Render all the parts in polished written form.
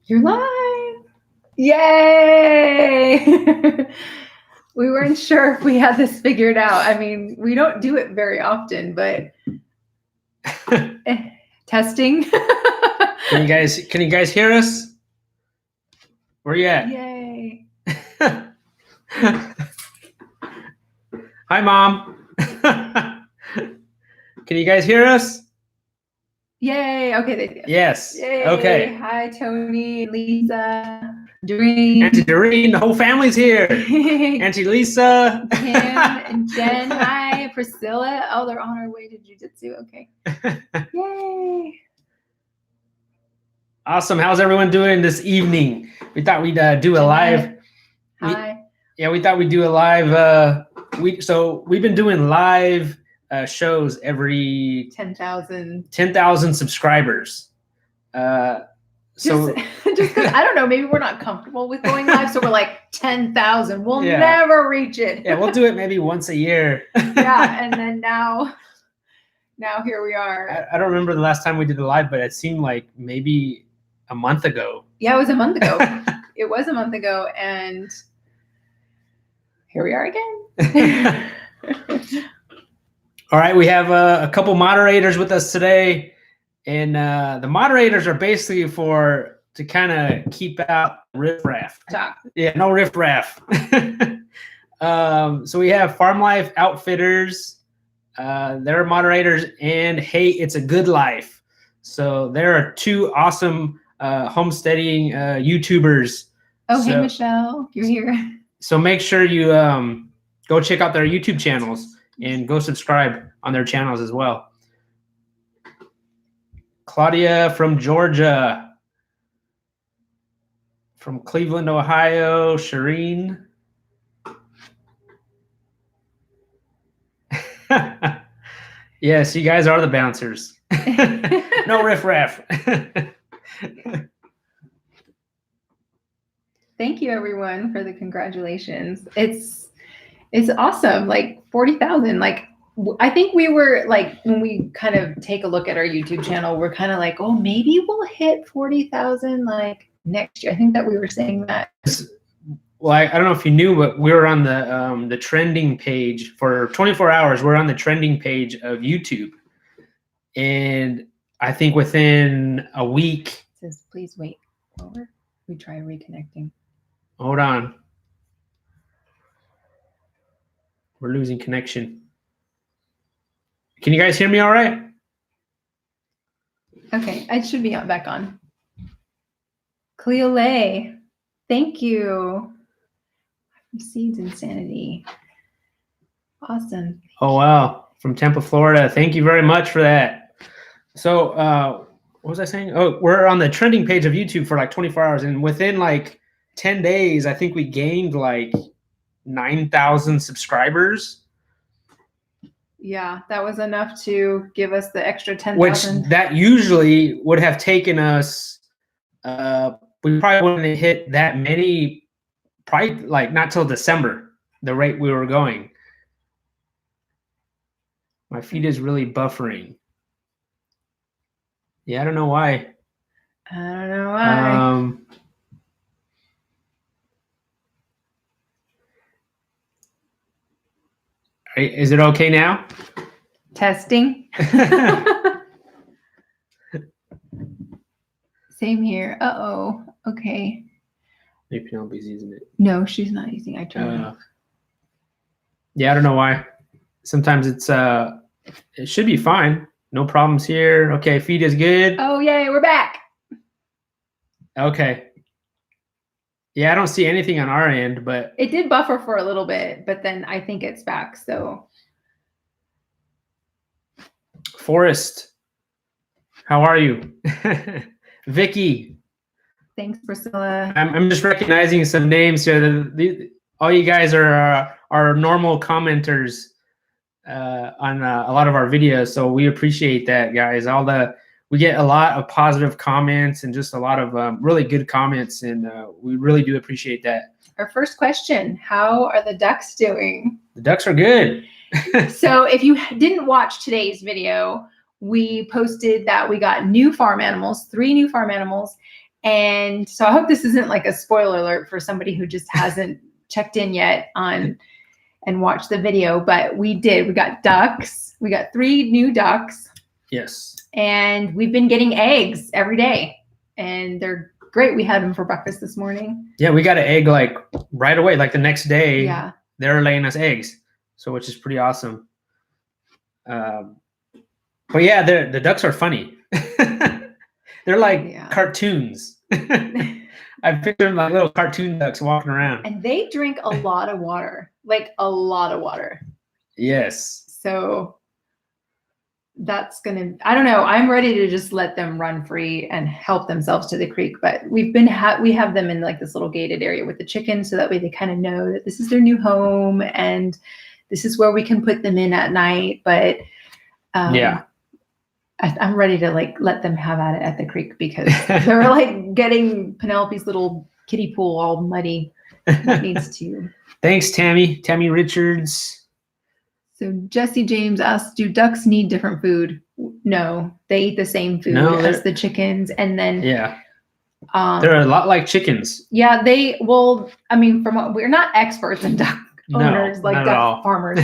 You're live. Yay! We weren't sure if we had this figured out. I mean, we don't do it very often, but testing. Can you guys hear us? Where you at? Yay. Hi, Mom. Can you guys hear us? Yay. Okay. They do. Yes. Yay. Okay. Hi, Tony, Lisa, Doreen. Auntie Doreen, the whole family's here. Auntie Lisa. Kim and Jen. Hi, Priscilla. Oh, they're on our way to jiu-jitsu. Okay. Yay. Awesome. How's everyone doing this evening? We thought we'd do a live. Hi. We thought we'd do a live. So we've been doing live shows every 10,000 subscribers. Just because I don't know, maybe we're not comfortable with going live, so we're like 10,000. We'll never reach it. Yeah, we'll do it maybe once a year. Yeah, and then now here we are. I don't remember the last time we did a live, but it seemed like maybe a month ago. Yeah, it was a month ago. It was a month ago, and here we are again. All right, we have a couple moderators with us today, and the moderators are basically to kind of keep out riffraff. Yeah, no riffraff. So we have Farm Life Outfitters. They're moderators, and Hey, It's a Good Life. So there are two awesome homesteading YouTubers. Oh, hey, Michelle, you're here. So make sure you go check out their YouTube channels and go subscribe on their channels as well. Claudia from Georgia. From Cleveland, Ohio, Shireen. Yes, you guys are the bouncers. No riffraff. Thank you, everyone, for the congratulations. It's awesome. Like 40,000. Like, I think we were like, when we kind of take a look at our YouTube channel, we're kind of like, oh, maybe we'll hit 40,000 like next year. I think that we were saying that. Well, I don't know if you knew, but we were on the trending page for 24 hours. We're on the trending page of YouTube, and I think within a week. It says, please wait. Over. We try reconnecting. Hold on. We're losing connection. Can you guys hear me all right? Okay, I should be back on. Cleolay, thank you. Seeds Insanity. Awesome. Oh, wow. From Tampa, Florida. Thank you very much for that. So what was I saying? Oh, we're on the trending page of YouTube for like 24 hours. And within like 10 days, I think we gained like 9,000 subscribers. Yeah, that was enough to give us the extra 10,000. Which that usually would have taken us, we probably wouldn't have hit that many, probably like not till December, the rate we were going. My feed is really buffering. Yeah, I don't know why. I don't know why. Is it okay now? Testing. Same here. Uh-oh. Okay. Maybe Penelope's using it. No, she's not using it. I turned it off. Yeah, I don't know why. Sometimes it should be fine. No problems here. Okay, feed is good. Oh, yay, we're back. Okay. Yeah, I don't see anything on our end, but it did buffer for a little bit, but then I think it's back. So, Forrest, how are you? Vicky. Thanks, Priscilla. I'm just recognizing some names here. All you guys are normal commenters on a lot of our videos, so we appreciate that, guys. We get a lot of positive comments and just a lot of really good comments, and we really do appreciate that. Our first question, how are the ducks doing? The ducks are good. So if you didn't watch today's video, we posted that we got new farm animals, 3 new farm animals, And so I hope this isn't like a spoiler alert for somebody who just hasn't checked in yet on and watched the video, but we did. We got ducks. We got 3 new ducks. Yes. And we've been getting eggs every day. And they're great. We had them for breakfast this morning. Yeah, we got an egg like right away, like the next day. Yeah. They're laying us eggs, so which is pretty awesome. But yeah, the ducks are funny. They're like cartoons. I picture them like little cartoon ducks walking around. And they drink a lot of water, like a lot of water. Yes. So that's I don't know. I'm ready to just let them run free and help themselves to the creek. But we have them in like this little gated area with the chickens, so that way they kind of know that this is their new home and this is where we can put them in at night. But yeah, I'm ready to like let them have at it at the creek, because they're like getting Penelope's little kiddie pool all muddy. That needs to. Thanks, Tammy. Tammy Richards. So Jesse James asks, do ducks need different food? No, they eat the same food as the chickens. And then they're a lot like chickens. Yeah, I mean, we're not experts in duck owners, like duck farmers.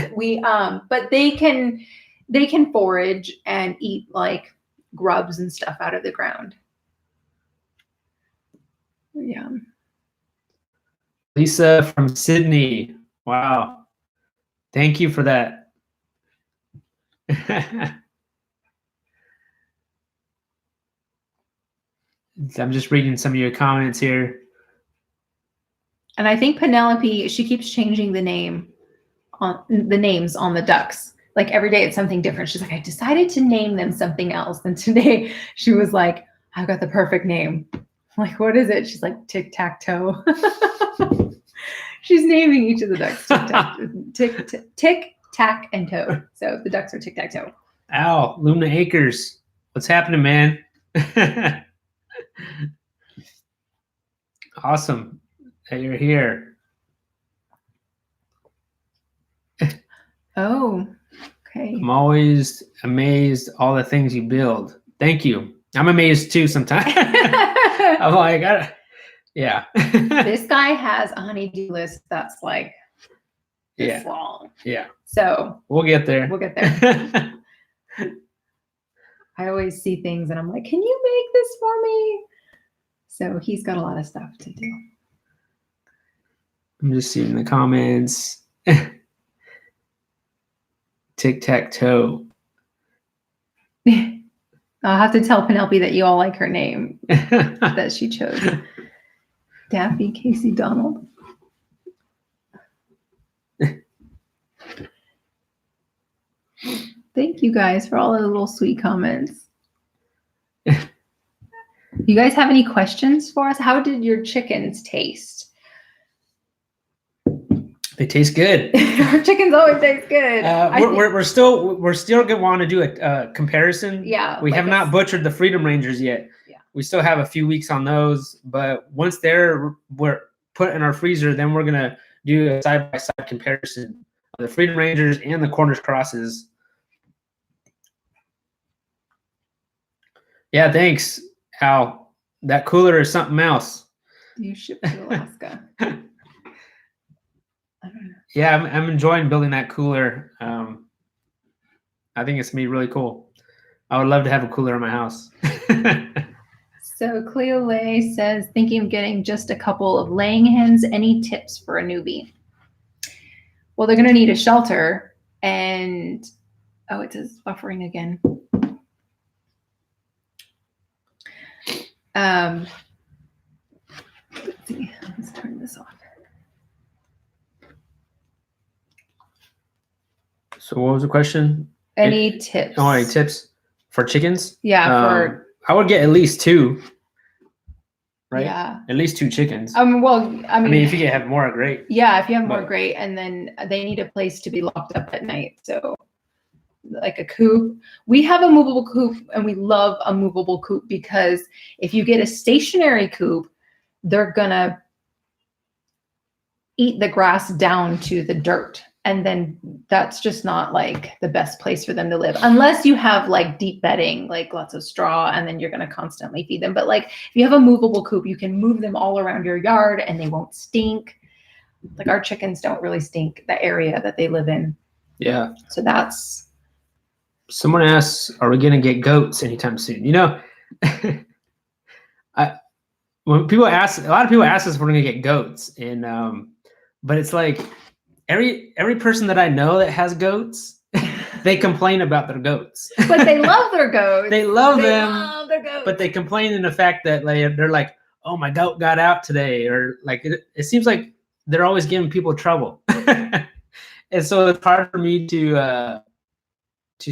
But they can forage and eat like grubs and stuff out of the ground. Yeah. Lisa from Sydney. Wow. Thank you for that. I'm just reading some of your comments here. And I think Penelope, she keeps changing the names on the ducks. Like every day it's something different. She's like, I decided to name them something else. And today she was like, I've got the perfect name. I'm like, what is it? She's like, Tic Tac Toe. She's naming each of the ducks Tic Tac and Toe. So the ducks are Tic Tac Toe. Al, Luna Acres. What's happening, man? Awesome that you're here. Oh, okay. I'm always amazed all the things you build. Thank you. I'm amazed too sometimes. I'm like, yeah. This guy has a honey-do list that's like this long. Yeah. So we'll get there. I always see things and I'm like, can you make this for me? So he's got a lot of stuff to do. I'm just seeing the comments. Tic Tac Toe. I'll have to tell Penelope that you all like her name that she chose. Daffy Casey Donald. Thank you guys for all the little sweet comments. You guys have any questions for us? How did your chickens taste? They taste good. Our chickens always taste good. We're still gonna want to do a comparison. Yeah. We have not butchered the Freedom Rangers yet. Yeah. We still have a few weeks on those, but once we're put in our freezer, then we're gonna do a side-by-side comparison of the Freedom Rangers and the Cornish Crosses. Yeah, thanks, Al. That cooler is something else. You ship to Alaska. I don't know. Yeah, I'm enjoying building that cooler. I think it's gonna be really cool. I would love to have a cooler in my house. So Cleo Lay says, thinking of getting just a couple of laying hens. Any tips for a newbie? Well, they're gonna need a shelter, and it says buffering again. Let's see. Let's turn this off. So what was the question? Any tips? Oh, any tips for chickens? Yeah, I would get at least 2. Right? Yeah. At least 2 chickens. Well, I mean, if you have more, great. Yeah, if you have more, great. And then they need a place to be locked up at night. So like a coop. We have a movable coop, and we love a movable coop, because if you get a stationary coop, they're gonna eat the grass down to the dirt. And then that's just not like the best place for them to live, unless you have like deep bedding, like lots of straw, and then you're going to constantly feed them. But like if you have a movable coop, you can move them all around your yard and they won't stink. Like our chickens don't really stink, the area that they live in. Yeah. So that's. Someone asks, are we going to get goats anytime soon? You know, when people ask, a lot of people ask us if we're going to get goats, and but it's like every person that I know that has goats, they complain about their goats. But they love their goats. They love them. Love their goats. But they complain in the fact that they're like, oh, my goat got out today, or like it seems like they're always giving people trouble, and so it's hard for me to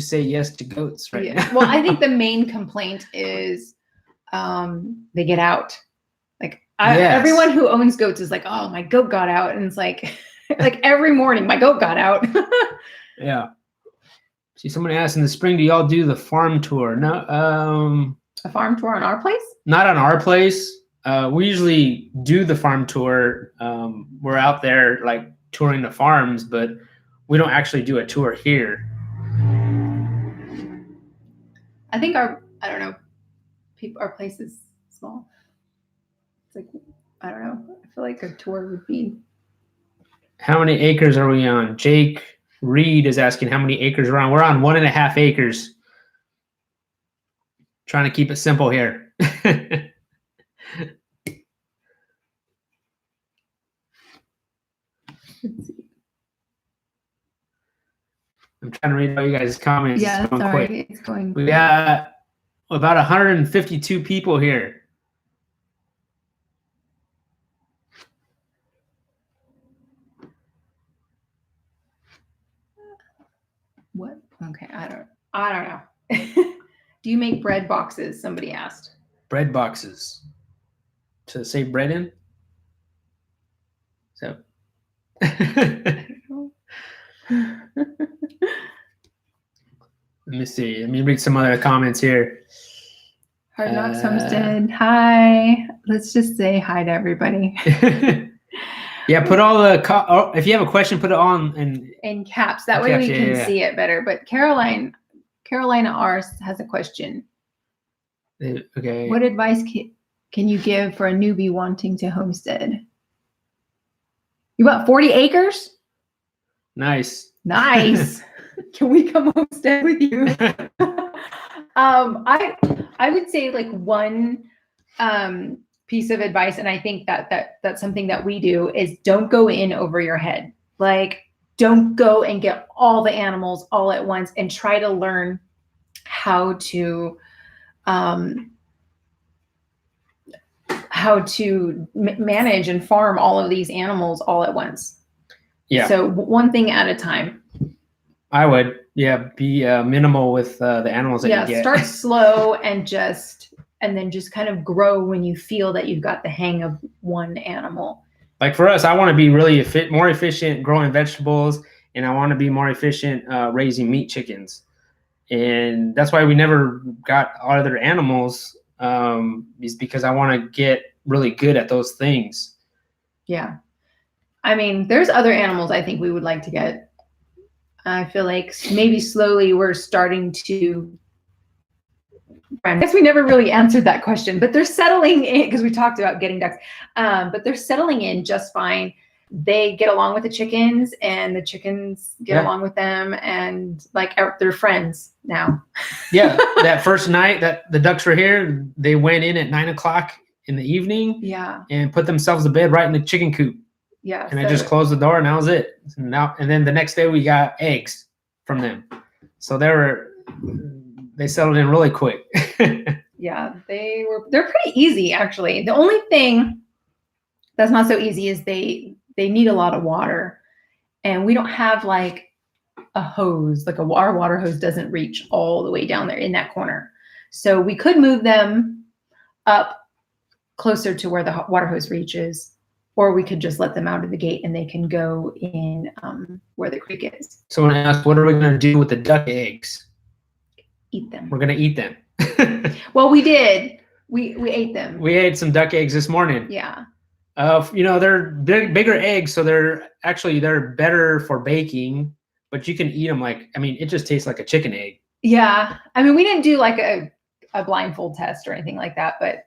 say yes to goats right now. Well, I think the main complaint is they get out. Like everyone who owns goats is like, oh, my goat got out, and it's like like every morning my goat got out. Yeah. See, someone asked, in the spring, do y'all do the farm tour? No. A farm tour on our place? Not on our place. We usually do the farm tour. We're out there like touring the farms, but we don't actually do a tour here. I think I don't know, our place is small. It's like, I don't know. I feel like a tour would be. How many acres are we on? Jake Reed is asking how many acres we're on. We're on 1.5 acres. Trying to keep it simple here. Let's see. I'm trying to read all you guys' comments. Yeah, sorry. Quick. It's going. We got about 152 people here. What? Okay, I don't know. Do you make bread boxes? Somebody asked. Bread boxes. To save bread in? So. I don't know. Let me see. Let me read some other comments here. Hard Knocks Homestead. Hi. Let's just say hi to everybody. Yeah, put all the if you have a question, put it on in caps. That way we can see it better. But Carolina R has a question. Okay. What advice can you give for a newbie wanting to homestead? You bought 40 acres? Nice. Nice. Can we come homestead with you? I would say like one piece of advice, and I think that's something that we do, is don't go in over your head. Like, don't go and get all the animals all at once and try to learn how to manage and farm all of these animals all at once. Yeah. So one thing at a time. I would, be minimal with the animals that you get. Start slow and then just kind of grow when you feel that you've got the hang of one animal. Like for us, I want to be really more efficient growing vegetables, and I want to be more efficient raising meat chickens. And that's why we never got other animals, is because I want to get really good at those things. Yeah. I mean, there's other animals I think we would like to get. I feel like maybe slowly we're starting to. I guess we never really answered that question, but they're settling in, because we talked about getting ducks. But they're settling in just fine. They get along with the chickens, and the chickens get along with them, and like they're friends now. Yeah, that first night that the ducks were here, they went in at 9 o'clock in the evening. Yeah. And put themselves to bed right in the chicken coop. Yeah. And I just closed the door, and that was it. And then the next day we got eggs from them. So they settled in really quick. Yeah, they're pretty easy, actually. The only thing that's not so easy is they need a lot of water, and we don't have like a hose. Like our water hose doesn't reach all the way down there in that corner. So we could move them up closer to where the water hose reaches, or we could just let them out of the gate and they can go in where the creek is. Someone asked, what are we going to do with the duck eggs? Eat them. We're going to eat them. Well, we did. We ate them. We ate some duck eggs this morning. Yeah. They're bigger eggs, so they're better for baking, but you can eat them it just tastes like a chicken egg. Yeah. I mean, we didn't do like a blindfold test or anything like that, but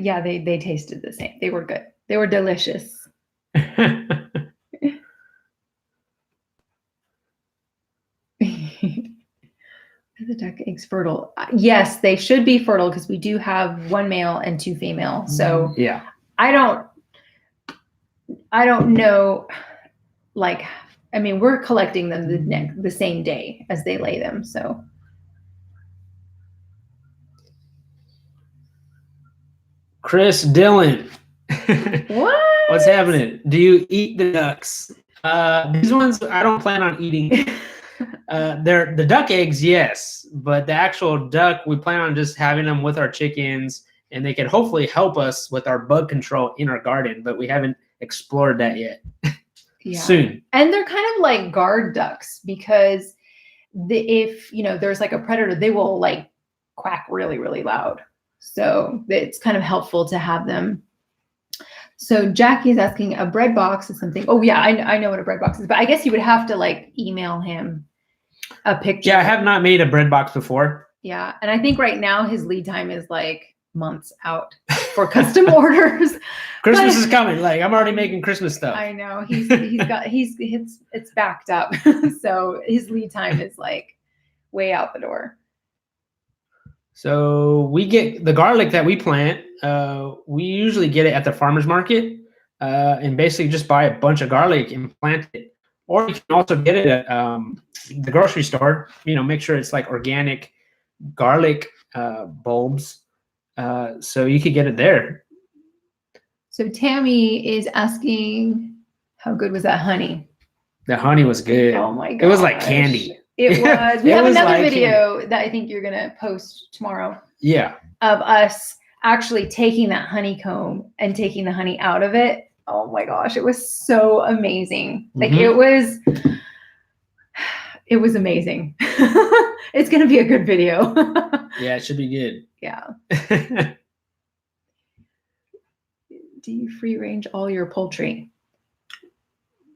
yeah, they tasted the same. They were good. They were delicious. Are the duck eggs fertile? Yes, they should be fertile because we do have 1 male and 2 female. So yeah, I don't know. Like, I mean, we're collecting them the same day as they lay them. So. Chris Dillon. What? What's happening? Do you eat the ducks? These ones I don't plan on eating. They're the duck eggs, yes, but the actual duck we plan on just having them with our chickens, and they can hopefully help us with our bug control in our garden. But we haven't explored that yet. Yeah. Soon. And they're kind of like guard ducks because if there's like a predator, they will like quack really, really loud. So it's kind of helpful to have them. So Jackie's asking, a bread box is something. Oh yeah, I know what a bread box is, but I guess you would have to like email him a picture. Yeah, I have not made a bread box before. Yeah, and I think right now his lead time is like months out for custom orders. Christmas is coming. Like I'm already making Christmas stuff. I know it's backed up. So his lead time is like way out the door. So we get the garlic that we plant. We usually get it at the farmer's market and basically just buy a bunch of garlic and plant it. Or you can also get it at the grocery store. Make sure it's like organic garlic bulbs. So you could get it there. So Tammy is asking, how good was that honey? The honey was good. Oh my god. It was like candy. It was. We have another video that I think you're going to post tomorrow. Yeah. Of us actually taking that honeycomb and taking the honey out of it. Oh my gosh. It was so amazing. Like it was amazing. It's going to be a good video. Yeah, it should be good. Yeah. Do you free range all your poultry?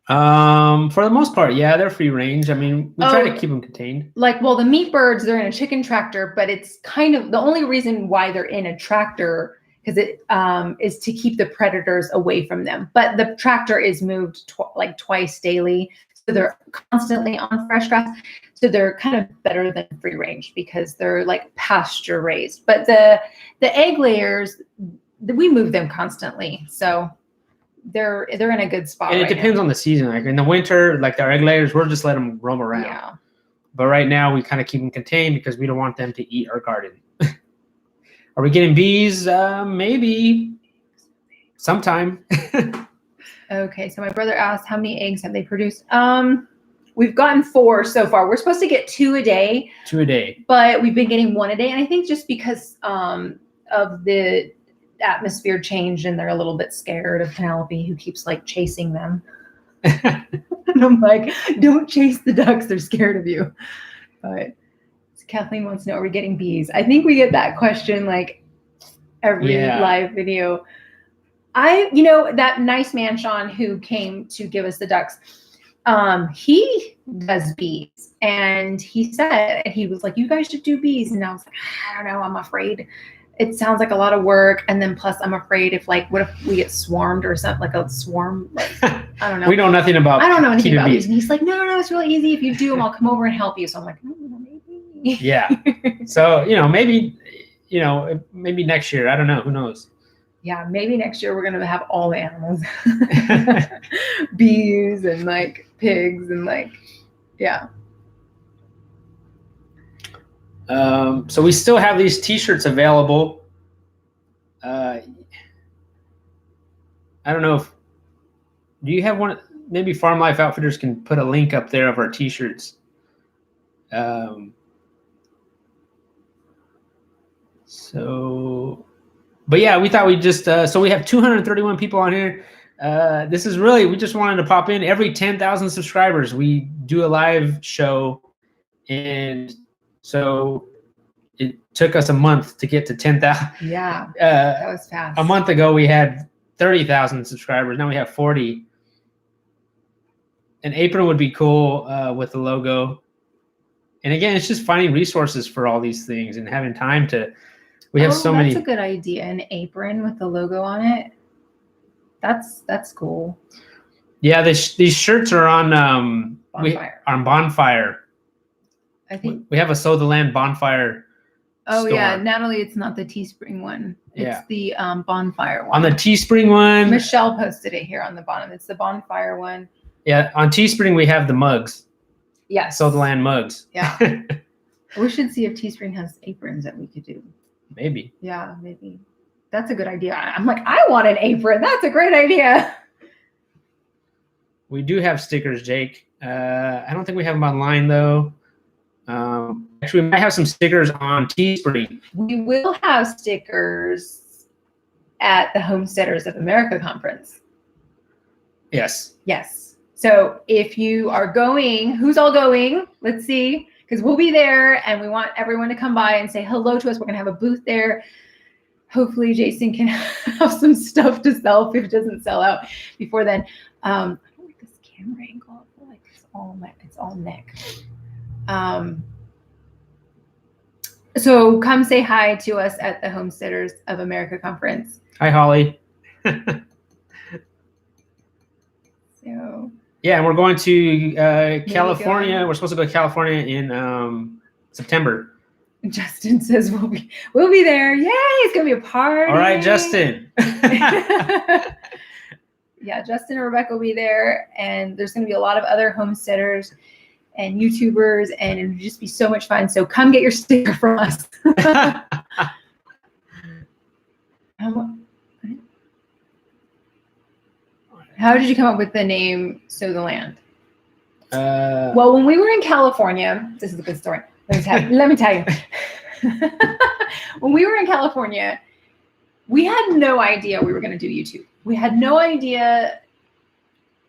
For the most part, yeah, they're free range. I mean, we try to keep them contained. Like, well, the meat birds, they're in a chicken tractor, but it's kind of the only reason why they're in a tractor because it is to keep the predators away from them. But the tractor is moved twice daily, so they're constantly on fresh grass. So they're kind of better than free range because they're like pasture raised. But the egg layers, we move them constantly, so they're in a good spot. And it depends on the season. Like in the winter, like our egg layers, we'll just let them roam around. Yeah. But right now, we kind of keep them contained because we don't want them to eat our garden. Are we getting bees? Maybe sometime. Okay, so my brother asked, how many eggs have they produced? We've gotten 4 so far. We're supposed to get 2 a day. 2 a day. But we've been getting 1 a day. And I think just because of the atmosphere change and they're a little bit scared of Penelope, who keeps like chasing them. And I'm like, don't chase the ducks. They're scared of you. But Kathleen wants to know, are we getting bees? I think we get that question like every live video. That nice man, Sean, who came to give us the ducks, he does bees. And he said, he was like, you guys should do bees. And I was like, I don't know, I'm afraid. It sounds like a lot of work. And then plus I'm afraid what if we get swarmed or something, like a swarm? Like, I don't know. We know nothing about I don't know anything about bees. these. And he's like, no, it's really easy. If you do them, I'll come over and help you. So I'm like, maybe. Yeah. So, maybe next year. I don't know. Who knows? Yeah, maybe next year we're going to have all the animals. Bees and like pigs and like, yeah. So we still have these t-shirts available. I don't know do you have one? Maybe Farm Life Outfitters can put a link up there of our t-shirts. But yeah, we thought we just, so we have 231 people on here. This is really, we just wanted to pop in every 10,000 subscribers. We do a live show. And so it took us a month to get to 10,000. Yeah, that was fast. A month ago, we had 30,000 subscribers. Now we have 40. An apron would be cool with the logo. And again, it's just finding resources for all these things and having time to. We have so many. That's a good idea. An apron with the logo on it. That's cool. Yeah, these shirts are on Bonfire. On Bonfire. I think we have a Sow the Land Bonfire. Oh store. Yeah, Natalie, it's not the Teespring one. It's the Bonfire one. On the Teespring one, Michelle posted it here on the bottom. It's the Bonfire one. Yeah, on Teespring we have the mugs. Yes. Sow the Land mugs. Yeah. We should see if Teespring has aprons that we could do. Maybe. Yeah, maybe. That's a good idea. I'm like, I want an apron. That's a great idea. We do have stickers, Jake. I don't think we have them online though. Actually, we might have some stickers on Teespring. We will have stickers at the Homesteaders of America conference. Yes. Yes. So if you are going, who's all going? Let's see, because we'll be there and we want everyone to come by and say hello to us. We're going to have a booth there. Hopefully Jason can have some stuff to sell if it doesn't sell out before then. I don't like this camera angle. I feel like it's all neck. So come say hi to us at the Homesteaders of America conference. Hi, Holly. So yeah, and we're going to California. We're supposed to go to California in September. Justin says we'll be there. Yay! It's gonna be a party. All right, Justin. Yeah, Justin and Rebecca will be there, and there's gonna be a lot of other homesteaders and YouTubers, and it'll just be so much fun. So come get your sticker from us. How did you come up with the name Sow the Land? Well, when we were in California, this is a good story. Let me tell you. When we were in California, we had no idea we were going to do YouTube. We had no idea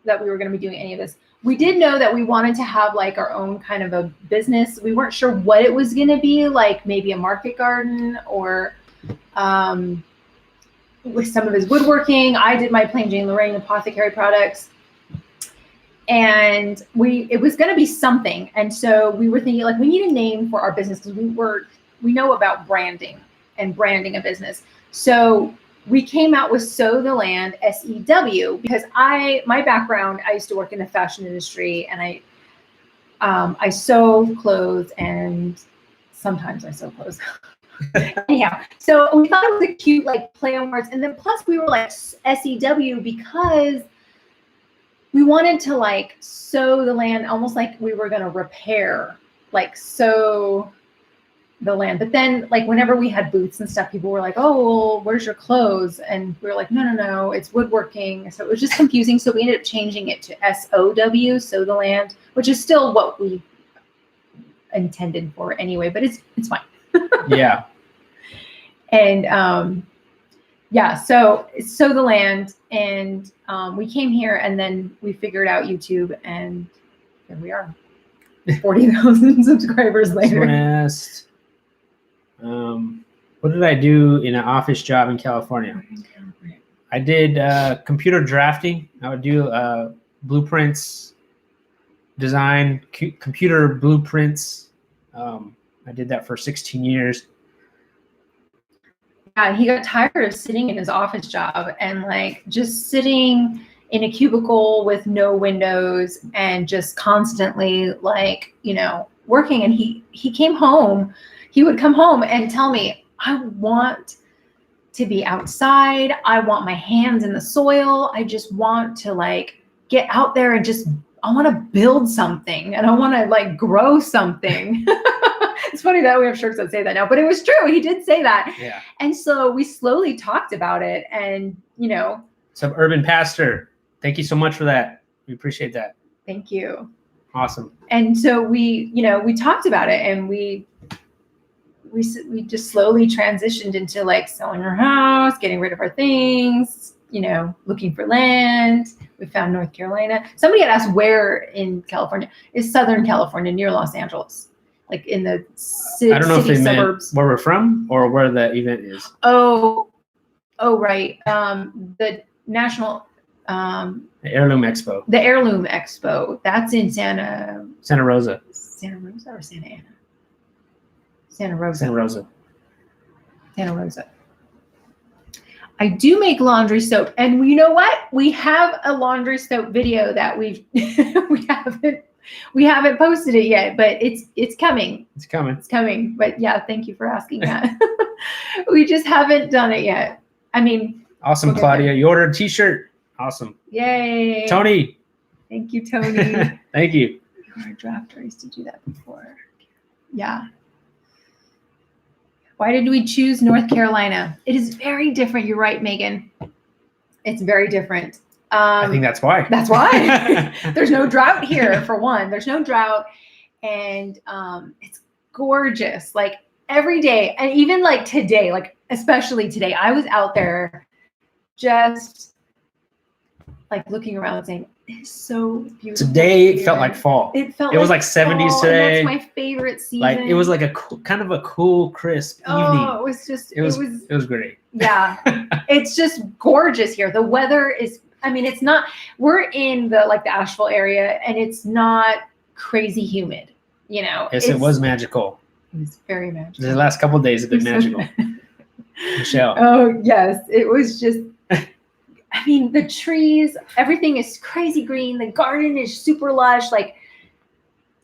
that we were going to be doing any of this. We did know that we wanted to have like our own kind of a business. We weren't sure what it was going to be, like maybe a market garden or with some of his woodworking. I did my Plain Jane Lorraine apothecary products. And it was going to be something. And so we were thinking like, we need a name for our business because we know about branding and branding a business. So we came out with Sow the Land, SEW, because my background, I used to work in the fashion industry, and I sew clothes, and sometimes I sew clothes. Anyhow, so we thought it was a cute like play on words, and then plus we were like SEW because we wanted to like sow the land, almost like we were going to repair, like sow the land. But then like whenever we had booths and stuff, people were like, oh, well, where's your clothes? And we were like, no, it's woodworking. So it was just confusing. So we ended up changing it to SOW, Sow the Land, which is still what we intended for anyway, but it's fine. Yeah. And yeah, so it's Sow the Land, and we came here and then we figured out YouTube, and here we are, 40,000 subscribers later. Nest. What did I do in an office job in California? I did computer drafting. I would do blueprints, design, computer blueprints. I did that for 16 years. Yeah, he got tired of sitting in his office job and like just sitting in a cubicle with no windows and just constantly like, working. And he came home. He would come home and tell me, I want to be outside. I want my hands in the soil. I just want to like get out there and I want to build something, and I want to like grow something. It's funny that we have shirts that say that now, but it was true. He did say that. Yeah. And so we slowly talked about it, and Some urban pastor. Thank you so much for that. We appreciate that. Thank you. Awesome. And so we talked about it, and we just slowly transitioned into like selling our house, getting rid of our things, looking for land. We found North Carolina. Somebody had asked where in California. Is Southern California, near Los Angeles. like in the I don't know if city they suburbs. meant where we're from or where the event is. Oh, right. The national, The Heirloom Expo. the Heirloom Expo. That's in Santa Rosa. Rosa or Santa Ana? Santa Rosa. Santa Rosa. Santa Rosa. I do make laundry soap, and you know what? We have a laundry soap video that we haven't posted it yet, but it's coming. It's coming. It's coming. But yeah, thank you for asking that. We just haven't done it yet. I mean, Awesome, we'll get Claudia. there. You ordered a t-shirt. Awesome. Yay. Tony. Thank you, Tony. Thank you. You are a drafter. I used to do that before. Yeah. Why did we choose North Carolina? It is very different. You're right, Megan. It's very different. I think that's why. That's why. There's no drought here, for one. There's no drought. And it's gorgeous. Like every day, and even like today, like especially today, I was out there just like looking around saying, it's so beautiful. Today it here. felt like fall. It was like 70s fall, today. And that's my favorite season. Like it was like a kind of a cool, crisp evening. Oh, it was just it was great. Yeah. It's just gorgeous here. The weather is, I mean, it's not, we're in the Asheville area, and it's not crazy humid, you know. Yes, it was magical. It was very magical. The last couple of days have been magical. Michelle. Oh, yes. It was just, I mean, the trees, everything is crazy green. The garden is super lush. Like,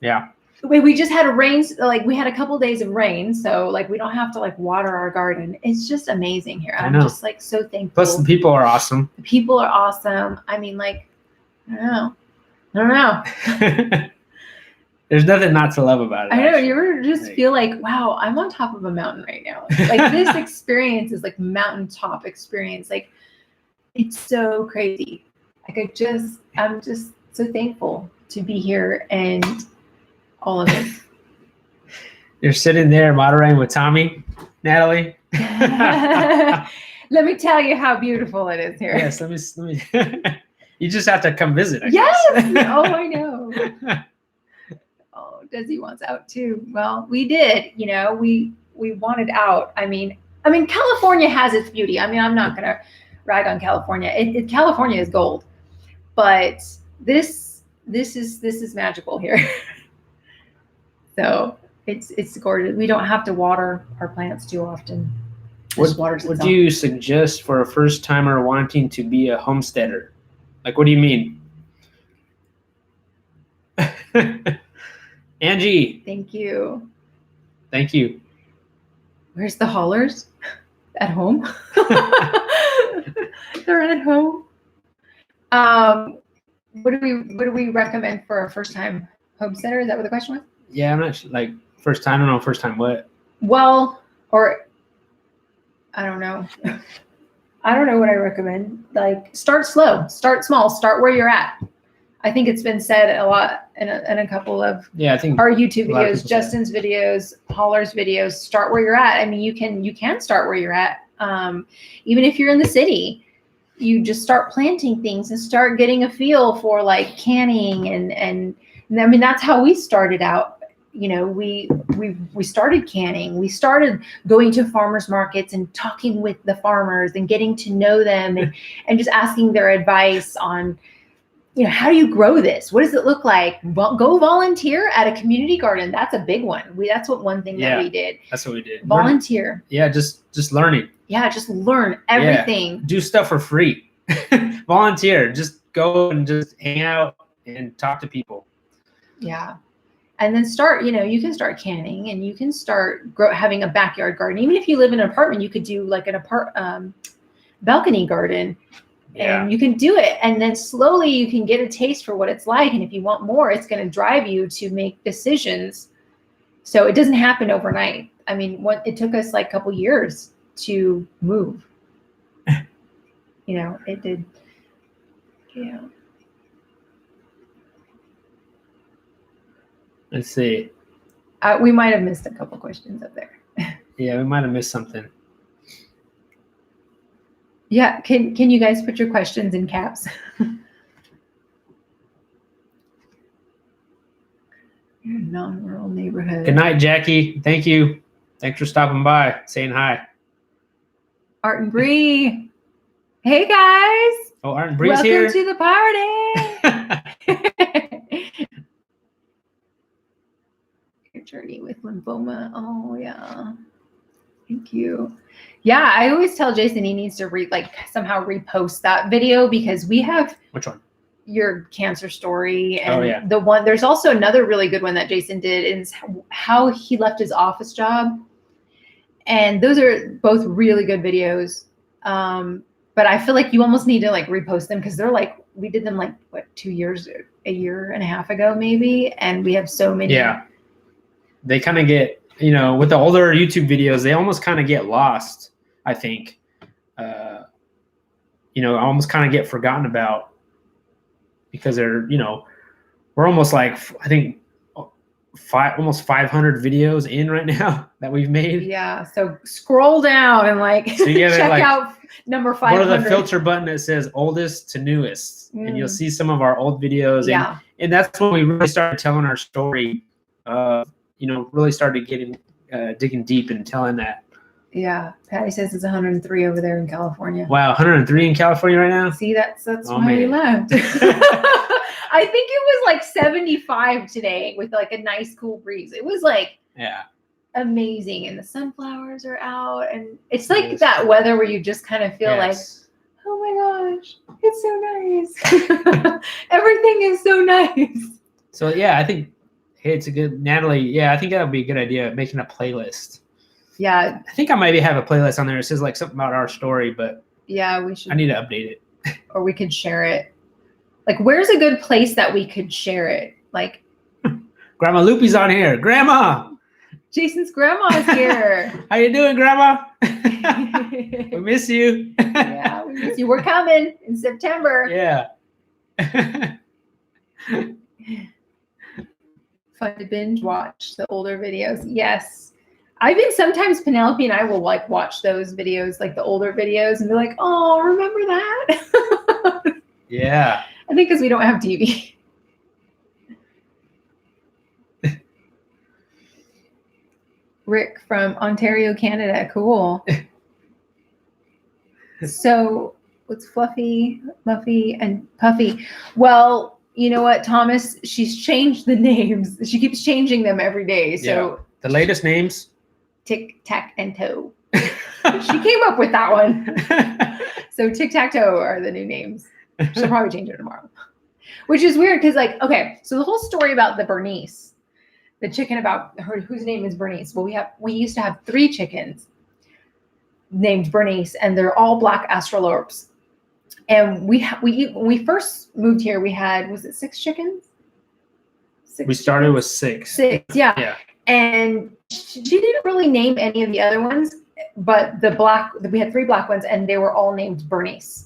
yeah. We just had we had a couple of days of rain. So like, we don't have to like water our garden. It's just amazing here. I'm just like so thankful. Plus the people are awesome. The people are awesome. I mean, like, I don't know. There's nothing not to love about it. I know. You ever just feel like, wow, I'm on top of a mountain right now. Like this experience is like mountaintop experience. Like, it's so crazy. Like I'm just so thankful to be here and all of it. You're sitting there moderating with Tommy, Natalie. Let me tell you how beautiful it is here. Yes, let me. You just have to come visit. I yes. guess. Oh, I know. Oh, Desi wants out too. Well, we did. You know, we wanted out. I mean, California has its beauty. I mean, I'm not gonna rag on California. California is gold, but this is magical here. So it's gorgeous. We don't have to water our plants too often. What do you suggest for a first timer wanting to be a homesteader? Like, what do you mean? Angie. Thank you. Thank you. Where's the haulers? At home. They're at home. What do we recommend for a first time homesteader? Is that what the question was? Yeah, I'm not sure, like first time. I don't know first time what. Well, or I don't know. I don't know what I recommend. Like, start slow, start small, start where you're at. I think it's been said a lot in a couple of I think our YouTube videos, Justin's videos, Holler's videos. Start where you're at. I mean, you can start where you're at. Even if you're in the city, you just start planting things and start getting a feel for like canning and I mean, that's how we started out. You know, we started canning. We started going to farmers markets and talking with the farmers and getting to know them and just asking their advice on, you know, how do you grow this? What does it look like? Well, go volunteer at a community garden. That's a big one. That's one thing that we did. That's what we did. Volunteer. Yeah, just learning. Yeah, just learn everything. Yeah. Do stuff for free. Volunteer. Just go and just hang out and talk to people. Yeah. And then start, you know, you can start canning and you can start having a backyard garden. Even if you live in an apartment, you could do like an balcony garden. Yeah. And you can do it. And then slowly you can get a taste for what it's like. And if you want more, it's going to drive you to make decisions. So it doesn't happen overnight. I mean, it took us like a couple years to move. You know, it did. Yeah. Let's see. We might have missed a couple questions up there. Yeah, we might have missed something. Yeah, can you guys put your questions in caps? non-rural neighborhood. Good night, Jackie. Thank you. Thanks for stopping by, saying hi. Art and Bree. Hey guys. Oh, Art and Bree's here. Welcome to the party. Your journey with lymphoma. Oh yeah. Thank you. Yeah, I always tell Jason he needs to somehow repost that video because we have Which one? Your cancer story, and oh, yeah. the one. There's also another really good one that Jason did is how he left his office job, and those are both really good videos. But I feel like you almost need to repost them because they're we did them 2 years, a year and a half ago maybe, and we have so many. Yeah, they kind of get with the older YouTube videos, they almost kind of get lost. I think, almost kind of get forgotten about. Because they're, we're almost I think almost 500 videos in right now that we've made. Yeah. So scroll down and so check out number 500. Go to the filter button that says oldest to newest, and you'll see some of our old videos. Yeah. And that's when we really started telling our story. Really started digging deep and telling that. Yeah, Patty says it's 103 over there in California. Wow, 103 in California right now? See, that's why you left. I think it was 75 today with a nice cool breeze. It was amazing, and the sunflowers are out, and it's that weather where you just kind of feel oh my gosh, it's so nice. Everything is so nice. So yeah, I think it's a good, Natalie. Yeah, I think that would be a good idea, making a playlist. Yeah, I think I maybe have a playlist on there. It says something about our story, but yeah, we should. I need to update it. Or we could share it. Where's a good place that we could share it? Grandma Loopy's on here. Grandma. Jason's grandma's here. How you doing, Grandma? We miss you. Yeah, we miss you. We're coming in September. Yeah. Fun to binge watch the older videos. Yes. Sometimes Penelope and I will watch those videos, the older videos, and be like, oh, remember that? Yeah. I think because we don't have TV. Rick from Ontario, Canada. Cool. So what's Fluffy, Muffy, and Puffy? Well, you know what, Thomas? She's changed the names. She keeps changing them every day. So the latest names? Tic Tac and Toe. She came up with that one. So Tic Tac Toe are the new names. She'll probably change it tomorrow. Which is weird because okay, so the whole story about the Bernice, the chicken about her whose name is Bernice. Well, we used to have 3 chickens named Bernice, and they're all black Australorps. And when we first moved here, we had, was it 6 chickens? 6 we started with 6. 6, yeah. And she didn't really name any of the other ones, but we had 3 black ones, and they were all named Bernice.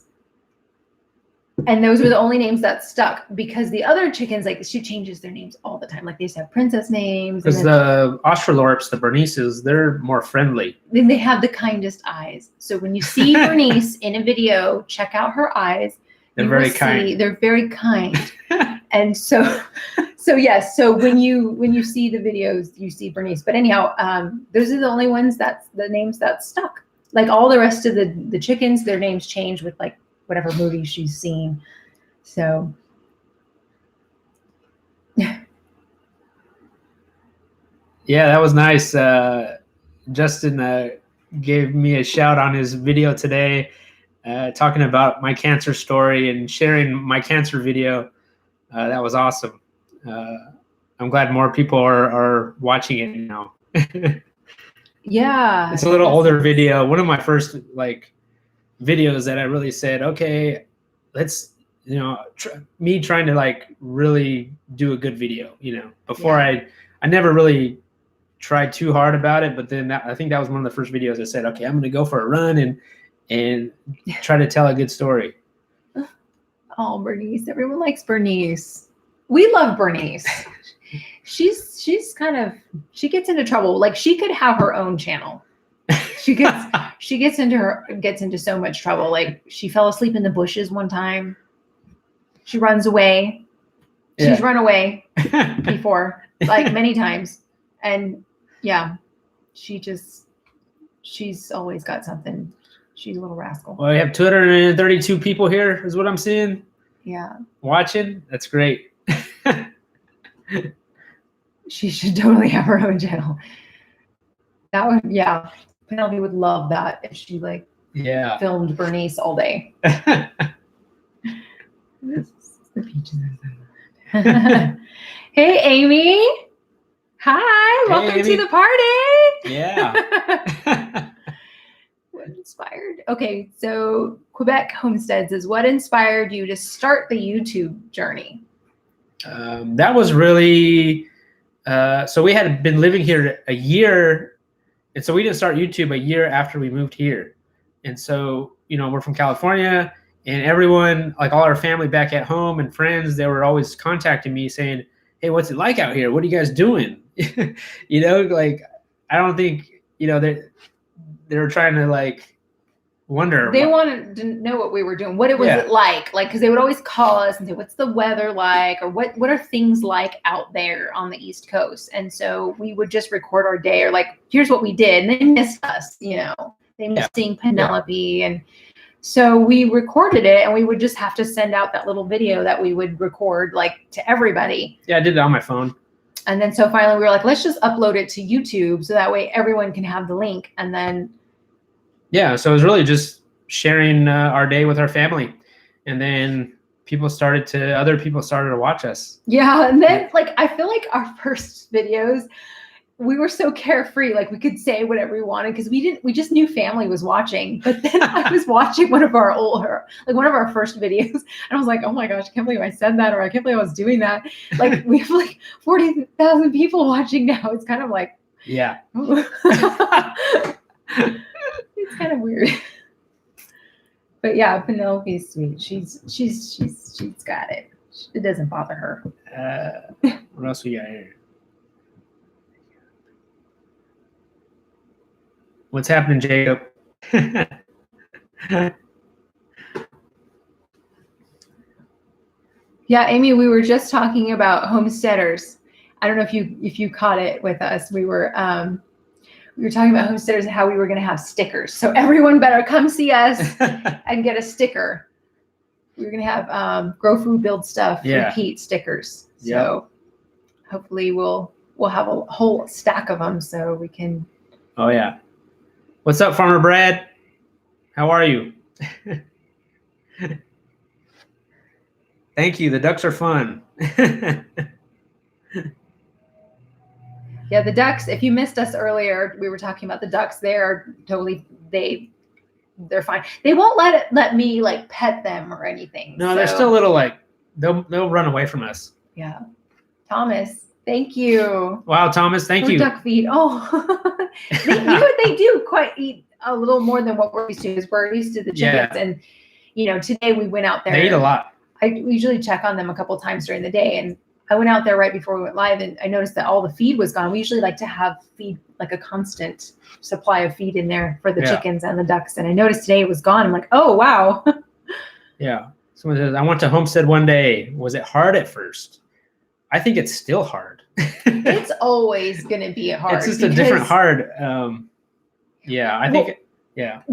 And those were the only names that stuck because the other chickens, she changes their names all the time. They used to have princess names. Because the Australorps, the Bernices, they're more friendly. Then they have the kindest eyes. So when you see Bernice in a video, check out her eyes. They're very kind. They're very kind. And so yes. So when you see the videos, you see Bernice. But anyhow, those are the only ones the names that stuck. All the rest of the chickens, their names change with whatever movie she's seen. So yeah, that was nice. Justin gave me a shout on his video today, talking about my cancer story and sharing my cancer video. That was awesome. I'm glad more people are watching it now. Yeah, it's a little older video. One of my first videos that I really said, okay, let's, me trying to really do a good video, before I never really tried too hard about it. But then I think that was one of the first videos I said, okay, I'm going to go for a run and try to tell a good story. Oh, Bernice. Everyone likes Bernice. We love Bernice. She's she gets into trouble. She could have her own channel. She gets into so much trouble. She fell asleep in the bushes one time. She runs away. She's run away before. like many times. And yeah, she's always got something. She's a little rascal. Well, we have 232 people here, is what I'm seeing. Yeah. Watching. That's great. She should totally have her own channel. That would, yeah. Penelope would love that if she like filmed Bernice all day. The peaches. Hey, Amy. Hi. Welcome Amy. to the party. Yeah. What inspired? Okay, so Quebec Homesteads is what inspired you to start the YouTube journey? That was really, so we had been living here a year, and so we didn't start YouTube a year after we moved here. And so, you know, we're from California, and everyone, like all our family back at home and friends, they were always contacting me saying, hey, what's it like out here? What are you guys doing? You know, like, I don't think, you know, they were trying to like wonder. They wanted to know what we were doing. What it was it like? Like, because they would always call us and say, what's the weather like? Or what are things like out there on the East Coast? And so we would just record our day, or like, here's what we did. And they missed us, you know. They missed seeing Penelope. And so we recorded it, and we would just have to send out that little video that we would record like to everybody. Yeah, I did it on my phone. And then so finally we were like, let's just upload it to YouTube so that way everyone can have the link. And then so it was really just sharing our day with our family, and then other people started to watch us. Yeah, and then like I feel like our first videos, we were so carefree, like we could say whatever we wanted because we just knew family was watching. But then I was watching one of our first videos, and I was like, oh my gosh, I can't believe I said that, or I can't believe I was doing that. Like we have like 40,000 people watching now. It's kind of like it's kind of weird. But yeah, Penelope's sweet. She's got it. It doesn't bother her. What else we got here? What's happening, Jacob? Yeah, Amy, we were just talking about homesteaders. I don't know if you caught it with us. We were talking about homesteaders and how we were going to have stickers. So everyone better come see us and get a sticker. We were going to have Grow Food Build Stuff repeat stickers. So hopefully we'll have a whole stack of them so we can. Oh yeah. What's up, Farmer Brad? How are you? Thank you. The ducks are fun. Yeah, the ducks, if you missed us earlier, we were talking about the ducks. They're fine. They won't let me like pet them or anything. No, they're still little, like they'll run away from us. Yeah. Thomas, thank you. Wow, Thomas, thank you. Duck feed. Oh, they do quite eat a little more than what we're used to, because we're used to the chickens. And you know, today we went out there. They eat a lot. I usually check on them a couple times during the day, and I went out there right before we went live, and I noticed that all the feed was gone. We usually like to have feed, like a constant supply of feed in there for the chickens and the ducks. And I noticed today it was gone. I'm like, oh, wow. Yeah. Someone says, I went to Homestead one day. Was it hard at first? I think it's still hard. It's always going to be hard. It's just a different hard. I think,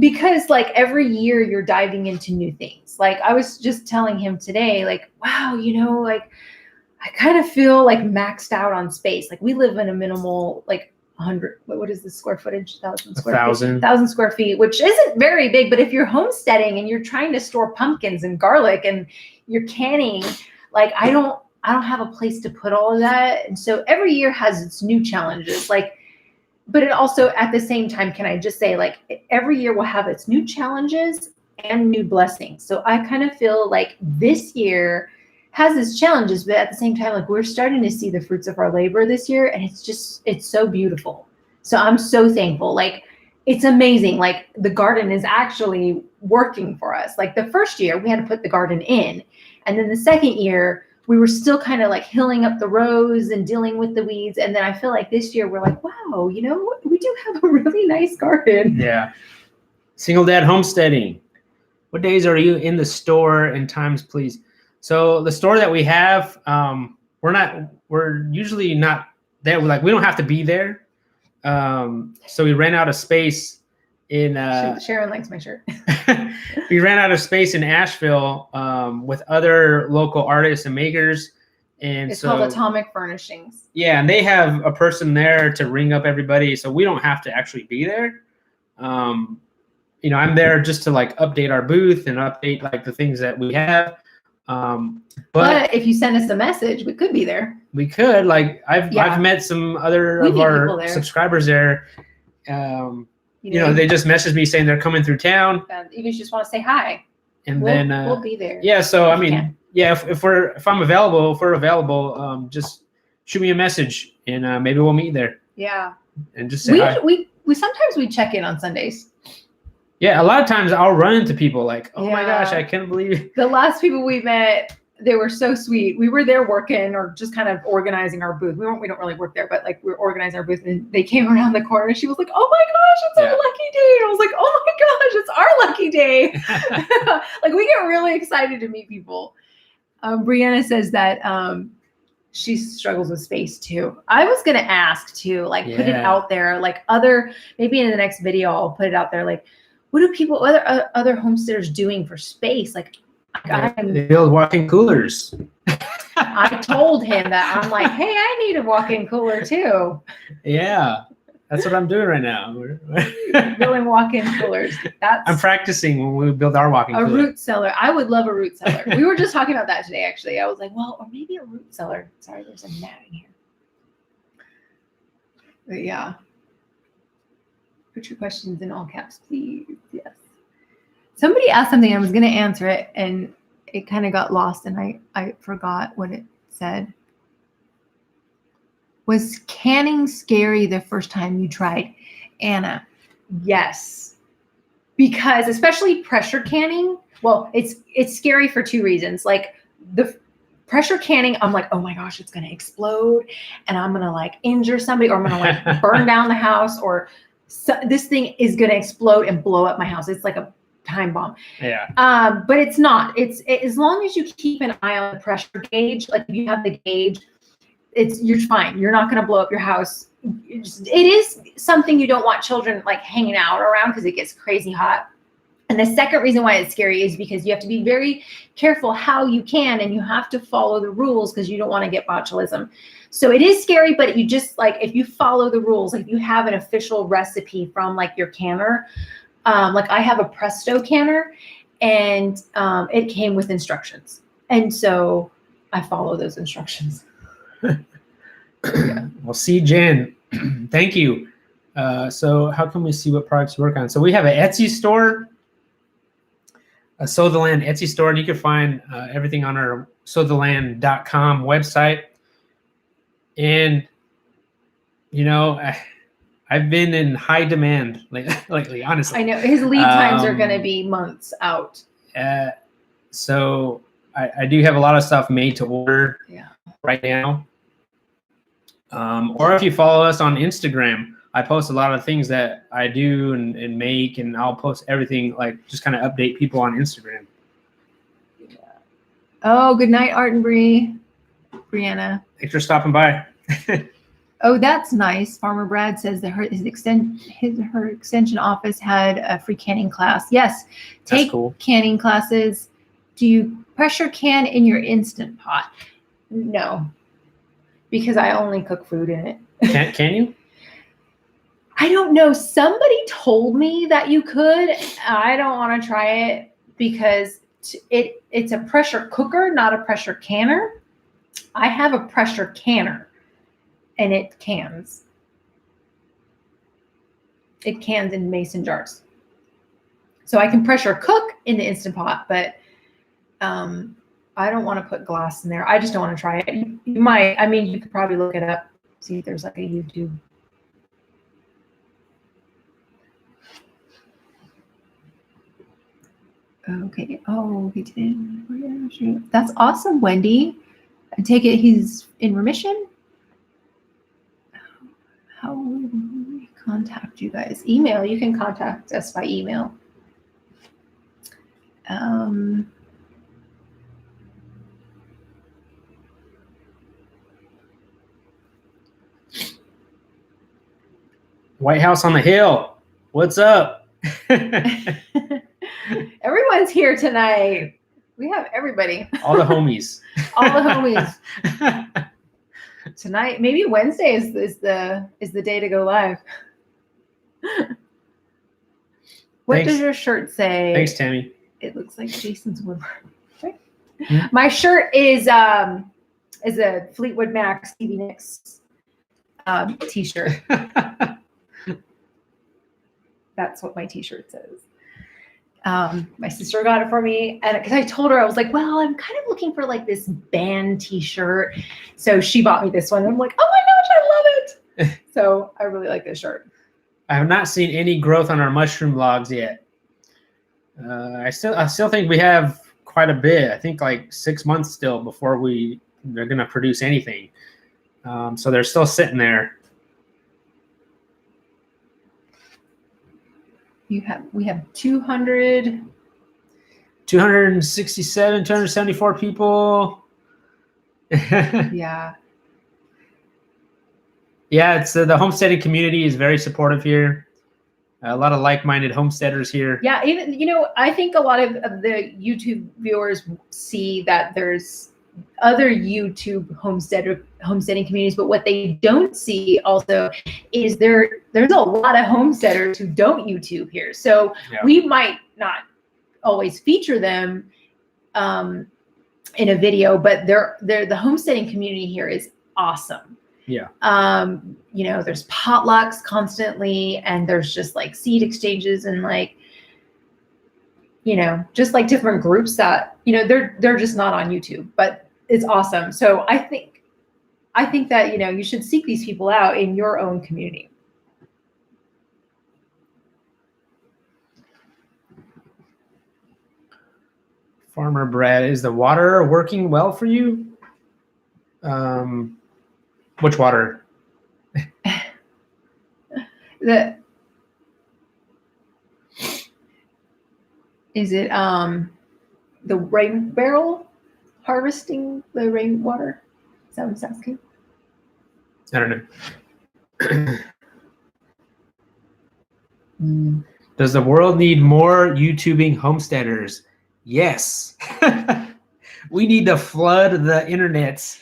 because like every year you're diving into new things. Like I was just telling him today, like, wow, you know, like, I kind of feel like maxed out on space. Like we live in a minimal, like 100, what is the square footage? 1,000 square feet. 1,000 square feet, which isn't very big, but if you're homesteading and you're trying to store pumpkins and garlic and you're canning, like I don't have a place to put all of that. And so every year has its new challenges. Like, but it also at the same time, can I just say, like every year will have its new challenges and new blessings. So I kind of feel like this year has its challenges, but at the same time, like we're starting to see the fruits of our labor this year, and it's so beautiful. So I'm so thankful. Like it's amazing. Like the garden is actually working for us. Like the first year we had to put the garden in, and then the second year we were still kind of like hilling up the rows and dealing with the weeds. And then I feel like this year we're like, wow, you know, we do have a really nice garden. Yeah. Single dad homesteading. What days are you in the store and times, please? So the store that we have, we're usually not that like we don't have to be there. So we ran out of space in Sharon likes my shirt. we ran out of space in Asheville with other local artists and makers. And it's so, called Atomic Furnishings. Yeah, and they have a person there to ring up everybody, so we don't have to actually be there. You know, I'm there just to like update our booth and update like the things that we have. But if you send us a message, we could be there. We could. Like I've met some other of our subscribers there. You know, they just messaged me saying they're coming through town. You just want to say hi. And we'll be there. Yeah, so I mean, yeah, if I'm available, if we're available, just shoot me a message and maybe we'll meet there. Yeah. And just say hi. We sometimes we check in on Sundays. Yeah, a lot of times I'll run into people like, oh my gosh, I can't believe the last people we met. They were so sweet. We were there working or just kind of organizing our booth. We don't really work there, but like we were organizing our booth, and they came around the corner. She was like, "Oh my gosh, it's our lucky day!" And I was like, "Oh my gosh, it's our lucky day!" Like we get really excited to meet people. Brianna says that she struggles with space too. I was gonna ask too, like put it out there, like maybe in the next video I'll put it out there, like what are other homesteaders doing for space, like. They build walk-in coolers. I told him that. I'm like, hey, I need a walk-in cooler too. Yeah, that's what I'm doing right now. Building walk-in coolers. I'm practicing when we build our walk-in cooler. A root cellar. I would love a root cellar. We were just talking about that today, actually. I was like, well, or maybe a root cellar. Sorry, there's a gnat in here. But yeah. Put your questions in all caps, please. Yes. Somebody asked something, I was going to answer it, and it kind of got lost, and I forgot what it said. Was canning scary the first time you tried? Anna, yes. Because especially pressure canning, well, it's scary for two reasons. Like the pressure canning, I'm like, oh my gosh, it's going to explode, and I'm going to like injure somebody, or I'm going to like burn down the house, or this thing is going to explode and blow up my house. It's like a time bomb. Yeah. But it's not. It's as long as you keep an eye on the pressure gauge, like if you have the gauge, you're fine. You're not going to blow up your house. It is something you don't want children like hanging out around because it gets crazy hot. And the second reason why it's scary is because you have to be very careful how you can, and you have to follow the rules because you don't want to get botulism. So it is scary, but you just like, if you follow the rules, like if you have an official recipe from like your canner, like I have a Presto canner, and it came with instructions. And so I follow those instructions. Yeah. Well, see, Jen, thank you. So how can we see what products you work on? So we have an Etsy store, a Sow the Land Etsy store, and you can find everything on our sowtheland.com website. And, you know, I've been in high demand lately, honestly. I know his lead times are going to be months out. So I do have a lot of stuff made to order right now. Or if you follow us on Instagram, I post a lot of things that I do and make, and I'll post everything, like just kind of update people on Instagram. Yeah. Oh, good night, Art and Brianna. Thanks for stopping by. Oh, that's nice. Farmer Brad says that her extension office had a free canning class. Yes, take canning classes. Do you pressure can in your Instant Pot? No, because I only cook food in it. Can you? I don't know. Somebody told me that you could. I don't want to try it because it's a pressure cooker, not a pressure canner. I have a pressure canner. And it cans. It cans in mason jars. So I can pressure cook in the Instant Pot, but I don't want to put glass in there. I just don't want to try it. You might. I mean, you could probably look it up, see if there's like a YouTube. Okay. Oh, he did. That's awesome, Wendy. I take it he's in remission. How will we contact you guys? Email. You can contact us by email. White House on the Hill. What's up? Everyone's here tonight. We have everybody. All the homies. All the homies. Tonight, maybe Wednesday is the day to go live. What Thanks. does your shirt say? Thanks, Tammy. It looks like Jason's Woodward. Hmm? My shirt is a Fleetwood Mac Stevie Nicks t-shirt. That's what my t-shirt says. My sister got it for me, and because I told her, I was like, well, I'm kind of looking for like this band t-shirt. So she bought me this one. And I'm like, oh my gosh, I love it. So I really like this shirt. I have not seen any growth on our mushroom logs yet. I still think we have quite a bit. I think like 6 months still before they're gonna produce anything. So they're still sitting there. We have 200, 267, 274 people. yeah. Yeah, it's the homesteading community is very supportive here. A lot of like-minded homesteaders here. Yeah, even I think a lot of the YouTube viewers see that there's other YouTube homesteading communities, but what they don't see also is there's a lot of homesteaders who don't YouTube here. So Yeah. we might not always feature them in a video, but the homesteading community here is awesome. Yeah. There's potlucks constantly, and there's just like seed exchanges and like, just like different groups that, they're just not on YouTube, but it's awesome. So I think that, you should seek these people out in your own community. Farmer Brad, is the water working well for you? Which water? Is it the rain barrel harvesting the rainwater? Is that what it's asking? I don't know. Does the world need more YouTubing homesteaders? Yes. We need to flood the internets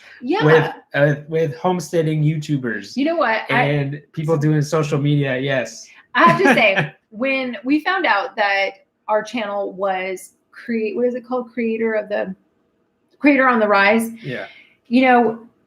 with homesteading YouTubers. You know what? And people doing social media, yes. I have to say, when we found out that our channel was what is it called? Creator on the Rise. Yeah.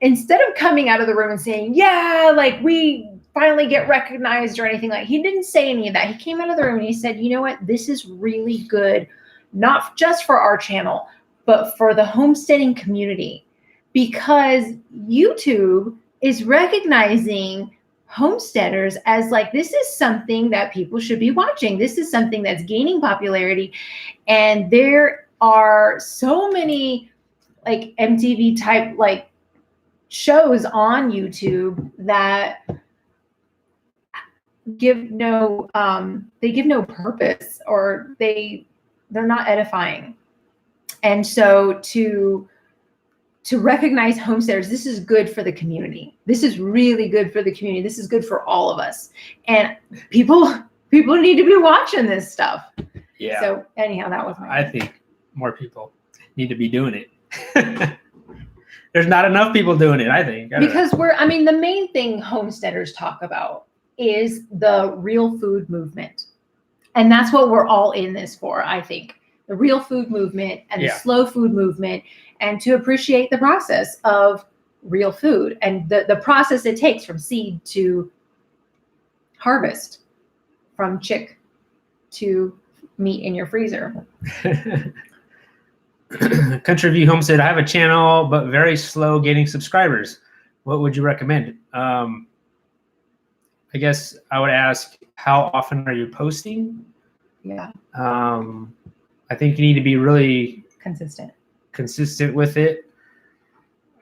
Instead of coming out of the room and saying, yeah, like we finally get recognized or anything, like he didn't say any of that. He came out of the room and he said, you know what? This is really good, not just for our channel, but for the homesteading community, because YouTube is recognizing homesteaders as like, this is something that people should be watching. This is something that's gaining popularity. And there are so many like MTV type like shows on YouTube that give no purpose, or they're not edifying. And so to recognize homesteaders, this is good for the community. This is really good for the community. This is good for all of us. And people need to be watching this stuff. Yeah. So anyhow, that was I think more people need to be doing it. There's not enough people doing it, I think. Because the main thing homesteaders talk about is the real food movement. And that's what we're all in this for, I think. The real food movement and the slow food movement, and to appreciate the process of real food and the process it takes from seed to harvest, from chick to meat in your freezer. Country View Homestead, I have a channel, but very slow getting subscribers. What would you recommend? I guess I would ask, how often are you posting? Yeah. I think you need to be really consistent with it.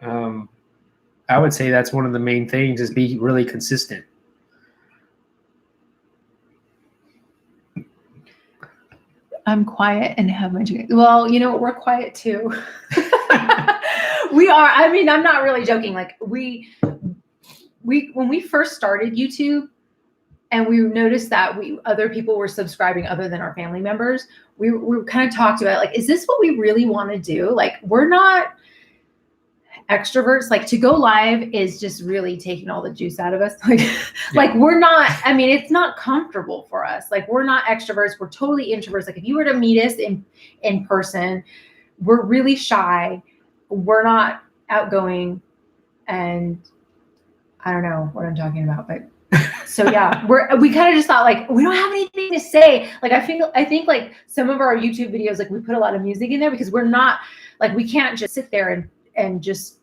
I would say that's one of the main things, is be really consistent. I'm quiet and have my chicken. Well, we're quiet too. We are. I'm not really joking. Like when we first started YouTube, and we noticed that other people were subscribing other than our family members. We kind of talked about like, is this what we really want to do? Like, we're not extroverts. Like, to go live is just really taking all the juice out of us. Like, like we're not, I mean, it's not comfortable for us. Like, we're not extroverts. We're totally introverts. Like, if you were to meet us in person, we're really shy. We're not outgoing. And I don't know what I'm talking about, but so yeah, we kind of just thought like, we don't have anything to say. Like, I think like some of our YouTube videos, like we put a lot of music in there because we're not like, we can't just sit there and just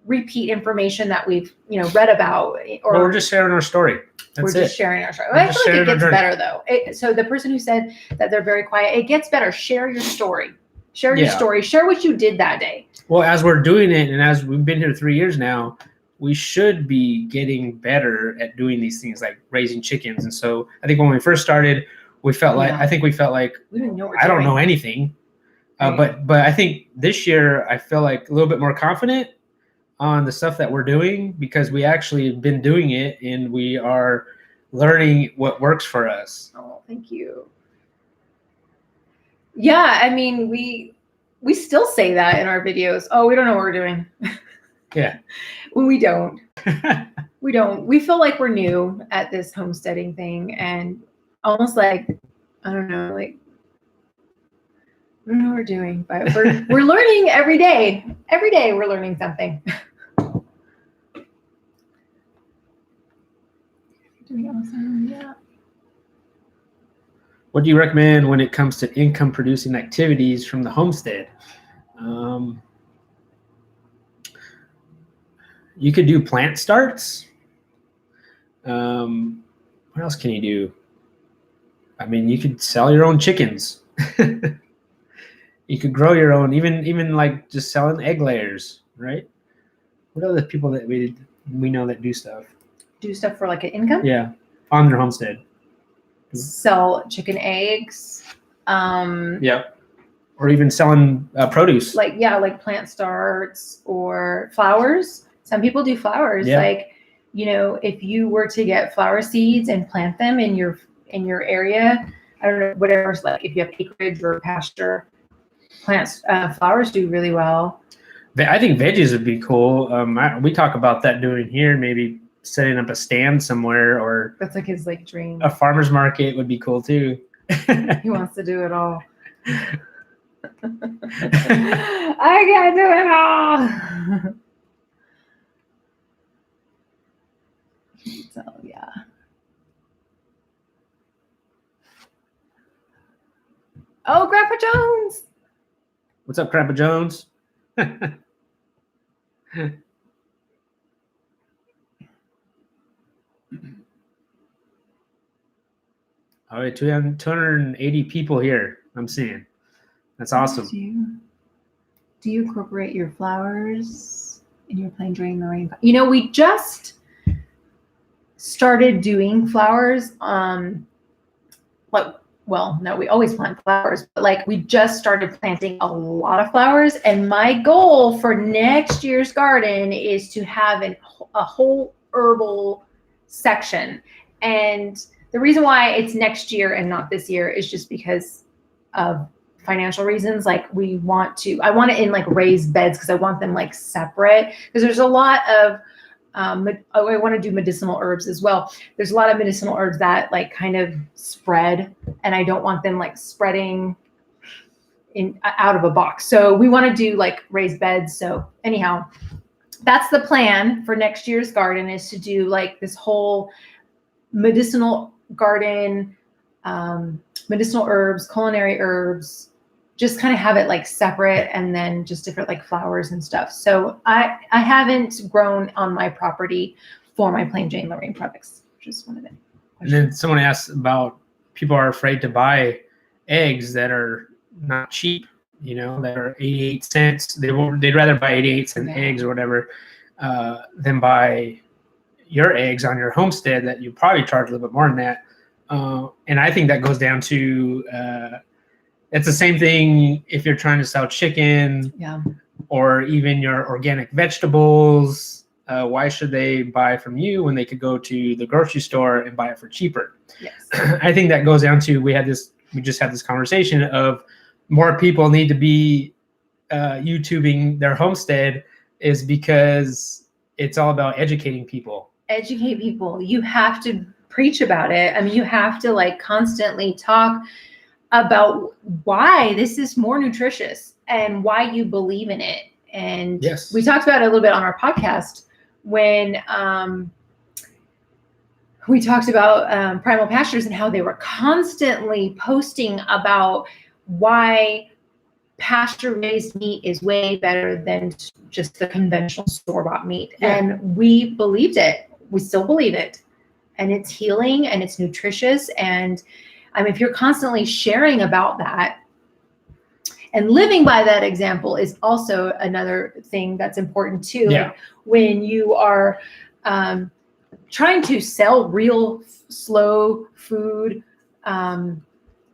repeat information that we've, read about, or we're just sharing our story. That's just sharing our story. We're I feel like it gets journey. better though. So the person who said that they're very quiet, it gets better. Share your story. Share your story. Share what you did that day. Well, as we're doing it, and as we've been here 3 years now, we should be getting better at doing these things like raising chickens. And so I think when we first started, we felt like, I we didn't know I don't know anything. Right. But I think this year I feel like a little bit more confident on the stuff that we're doing because we actually have been doing it and we are learning what works for us. Oh, thank you. Yeah, I mean, we still say that in our videos. Oh, we don't know what we're doing. Yeah. When we don't. We don't. We feel like we're new at this homesteading thing and almost like, I don't know, like, we don't know what we're doing, but we're learning every day. Every day we're learning something. Yeah. What do you recommend when it comes to income producing activities from the homestead? You could do plant starts. What else can you do? I mean, you could sell your own chickens. You could grow your own, even like just selling egg layers, right? What are the people that we know that do stuff? Do stuff for like an income? Yeah, on their homestead. Sell chicken eggs. Yeah. Or even selling produce. Like plant starts or flowers. Some people do flowers. Yeah. Like, if you were to get flower seeds and plant them in your area, I don't know, whatever's like, if you have acreage or pasture, flowers do really well. I think veggies would be cool. We talk about that doing here, maybe setting up a stand somewhere, or that's like his like dream. A farmer's market would be cool too. He wants to do it all. I can't do it all. So yeah. Oh, Grandpa Jones. What's up, Grandpa Jones? All right, 280 people here. I'm seeing. That's awesome. Do you incorporate your flowers in your plain drain the rain? We just started doing flowers. No, we always plant flowers, but like we just started planting a lot of flowers. And my goal for next year's garden is to have a whole herbal section. And the reason why it's next year and not this year is just because of financial reasons. Like I want it in like raised beds because I want them like separate, because there's a lot of I want to do medicinal herbs as well. There's a lot of medicinal herbs that like kind of spread, and I don't want them like spreading out of a box. So we want to do like raised beds. So anyhow, that's the plan for next year's garden, is to do like this whole medicinal garden, medicinal herbs, culinary herbs, just kind of have it like separate, and then just different like flowers and stuff. So I haven't grown on my property for my plain Jane Lorraine products. Just one of them. And then someone asked about people are afraid to buy eggs that are not cheap, that are 88 cents. They'd rather buy 88 cent eggs or whatever than buy your eggs on your homestead that you probably charge a little bit more than that. And I think that goes down to it's the same thing if you're trying to sell chicken, or even your organic vegetables. why should they buy from you when they could go to the grocery store and buy it for cheaper? Yes. I think that goes down to we just had this conversation of more people need to be YouTubing their homestead is because it's all about educating people. Educate people. You have to preach about it. I mean, you have to like constantly talk about why this is more nutritious and why you believe in it. And yes, we talked about it a little bit on our podcast when we talked about Primal Pastures and how they were constantly posting about why pasture-raised meat is way better than just the conventional store-bought meat. Yeah. And we believed it. We still believe it. And it's healing and it's nutritious. And I mean, if you're constantly sharing about that and living by that example is also another thing that's important too. Yeah. Like when you are trying to sell real slow food,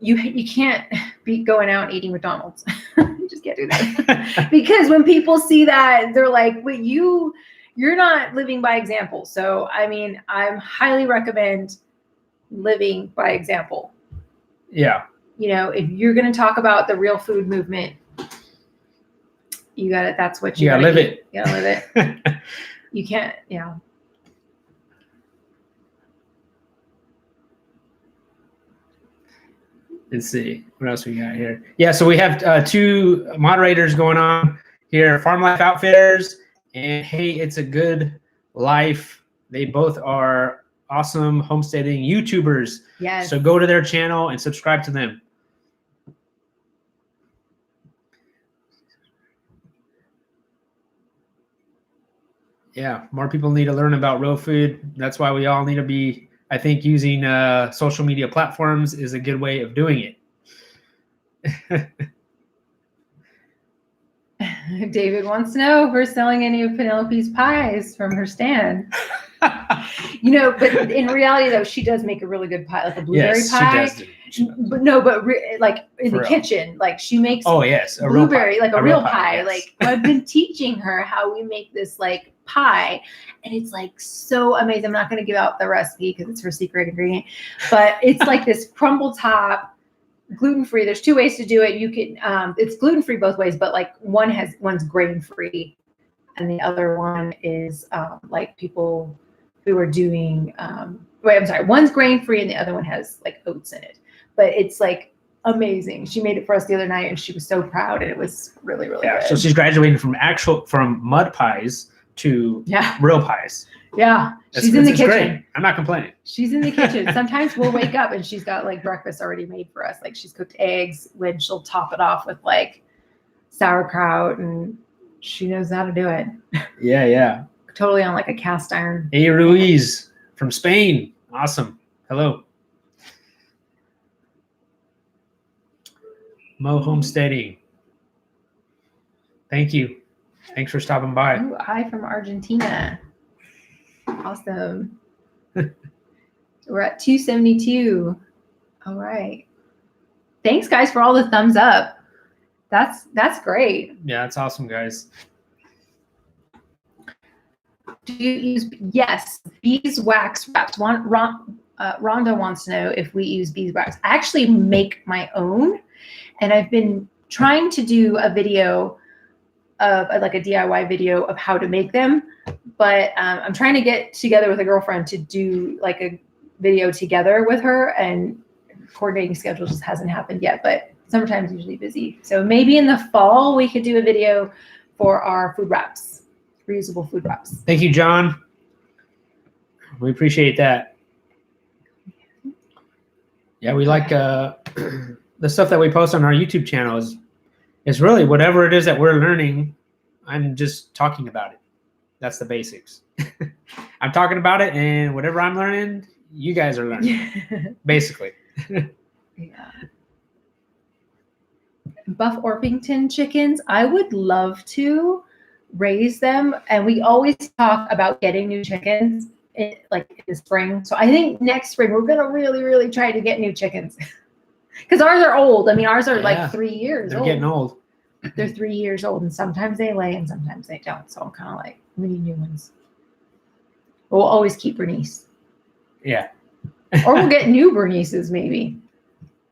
you can't be going out and eating McDonald's. You just can't do that. Because when people see that, they're like, wait, you're not living by example. So, I mean, I highly recommend living by example. Yeah. You know, if you're going to talk about the real food movement, that's what you gotta live eat. it. You gotta live it. You can't, yeah. Let's see what else we got here. Yeah, so we have two moderators going on here, Farm Life Outfitters and Hey, It's a Good Life. They both are awesome homesteading YouTubers. Yes. So go to their channel and subscribe to them. Yeah, more people need to learn about real food. That's why we all need to be, I think, using social media platforms is a good way of doing it. David wants to know if we're selling any of Penelope's pies from her stand. You know, but in reality, though, she does make a really good pie, like a blueberry pie. She does. But no, but like in For the real. kitchen, like she makes Oh yes, a blueberry, real pie. like a real pie. Yes. Like I've been teaching her how we make this like pie, and it's like so amazing. I'm not going to give out the recipe because it's her secret ingredient, but it's like this crumble top, gluten-free. There's two ways to do it. You can it's gluten-free both ways, but like one's grain-free, and the other one is like people who are doing one's grain-free and the other one has like oats in it. But it's like amazing. She made it for us the other night and she was so proud, and it was really, really good. So she's graduating from mud pies to real pies. Yeah. She's in the kitchen. Great. I'm not complaining. She's in the kitchen. Sometimes we'll wake up and she's got like breakfast already made for us. Like she's cooked eggs, when she'll top it off with like sauerkraut, and she knows how to do it. Yeah. Totally on like a cast iron. Hey, Ruiz from Spain. Awesome. Hello. Mo Homesteading. Thank you. Thanks for stopping by. Ooh, hi from Argentina. Awesome. We're at 272. All right. Thanks, guys, for all the thumbs up. That's great. Yeah, that's awesome, guys. Do you use beeswax wraps? Rhonda wants to know if we use beeswax. I actually make my own, and I've been trying to do a video of like a DIY video of how to make them, but I'm trying to get together with a girlfriend to do like a video together with her, and coordinating schedule just hasn't happened yet, but summertime's usually busy. So maybe in the fall we could do a video for our food wraps, reusable food wraps. Thank you, John. We appreciate that. Yeah, we like the stuff that we post on our YouTube channel is really whatever it is that we're learning. I'm just talking about it. That's the basics. I'm talking about it, and whatever I'm learning, you guys are learning, basically. Yeah. Buff Orpington chickens, I would love to raise them, and we always talk about getting new chickens in the spring. So I think next spring we're gonna really, really try to get new chickens because ours are old. I mean, ours are like 3 years They're old. getting old. They're 3 years old, and sometimes they lay and sometimes they don't. So I'm kind of like, we need new ones. We'll always keep Bernice. Yeah. Or we'll get new Bernices, maybe.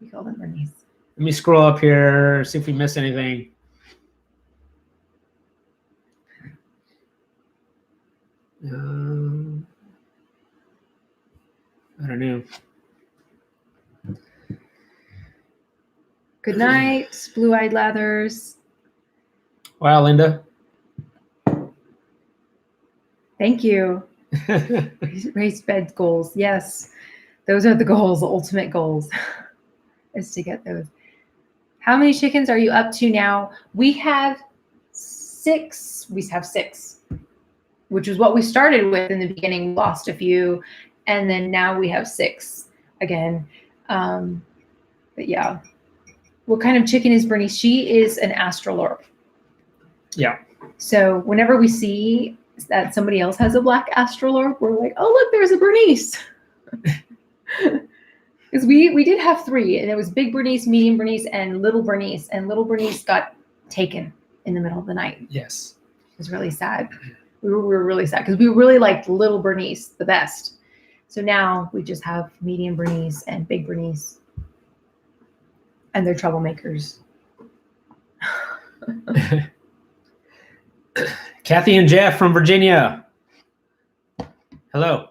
We call them Bernice. Let me scroll up here, see if we missed anything. I don't know. Good night, blue-eyed lathers. Wow, Linda. Thank you. Raised bed goals. Yes, those are the goals, the ultimate goals, is to get those. How many chickens are you up to now? We have 6. We have 6, which is what we started with in the beginning. We lost a few, and then now we have 6 again. But yeah. What kind of chicken is Bernice? She is an Astrolorp. Yeah. So whenever we see that somebody else has a black Astrolorp, we're like, oh, look, there's a Bernice. Because we did have 3, and it was big Bernice, medium Bernice, and little Bernice. And little Bernice got taken in the middle of the night. Yes. It was really sad. We were really sad because we really liked little Bernice the best. So now we just have medium Bernice and big Bernice. And they're troublemakers. Kathy and Jeff from Virginia. Hello.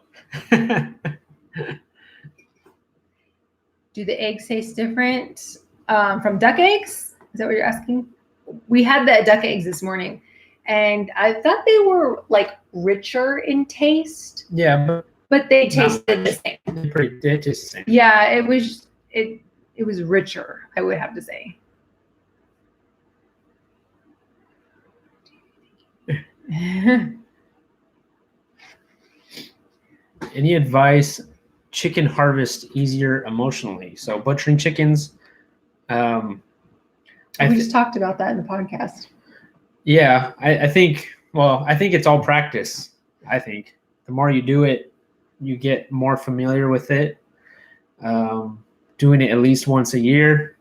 Do the eggs taste different from duck eggs? Is that what you're asking? We had the duck eggs this morning, and I thought they were like richer in taste. Yeah, but they tasted the same. They taste the same. Yeah, it was richer, I would have to say. Any advice? Chicken harvest easier emotionally. So butchering chickens. We just talked about that in the podcast. Yeah, I think. Well, I think it's all practice. I think the more you do it, you get more familiar with it. Doing it at least once a year.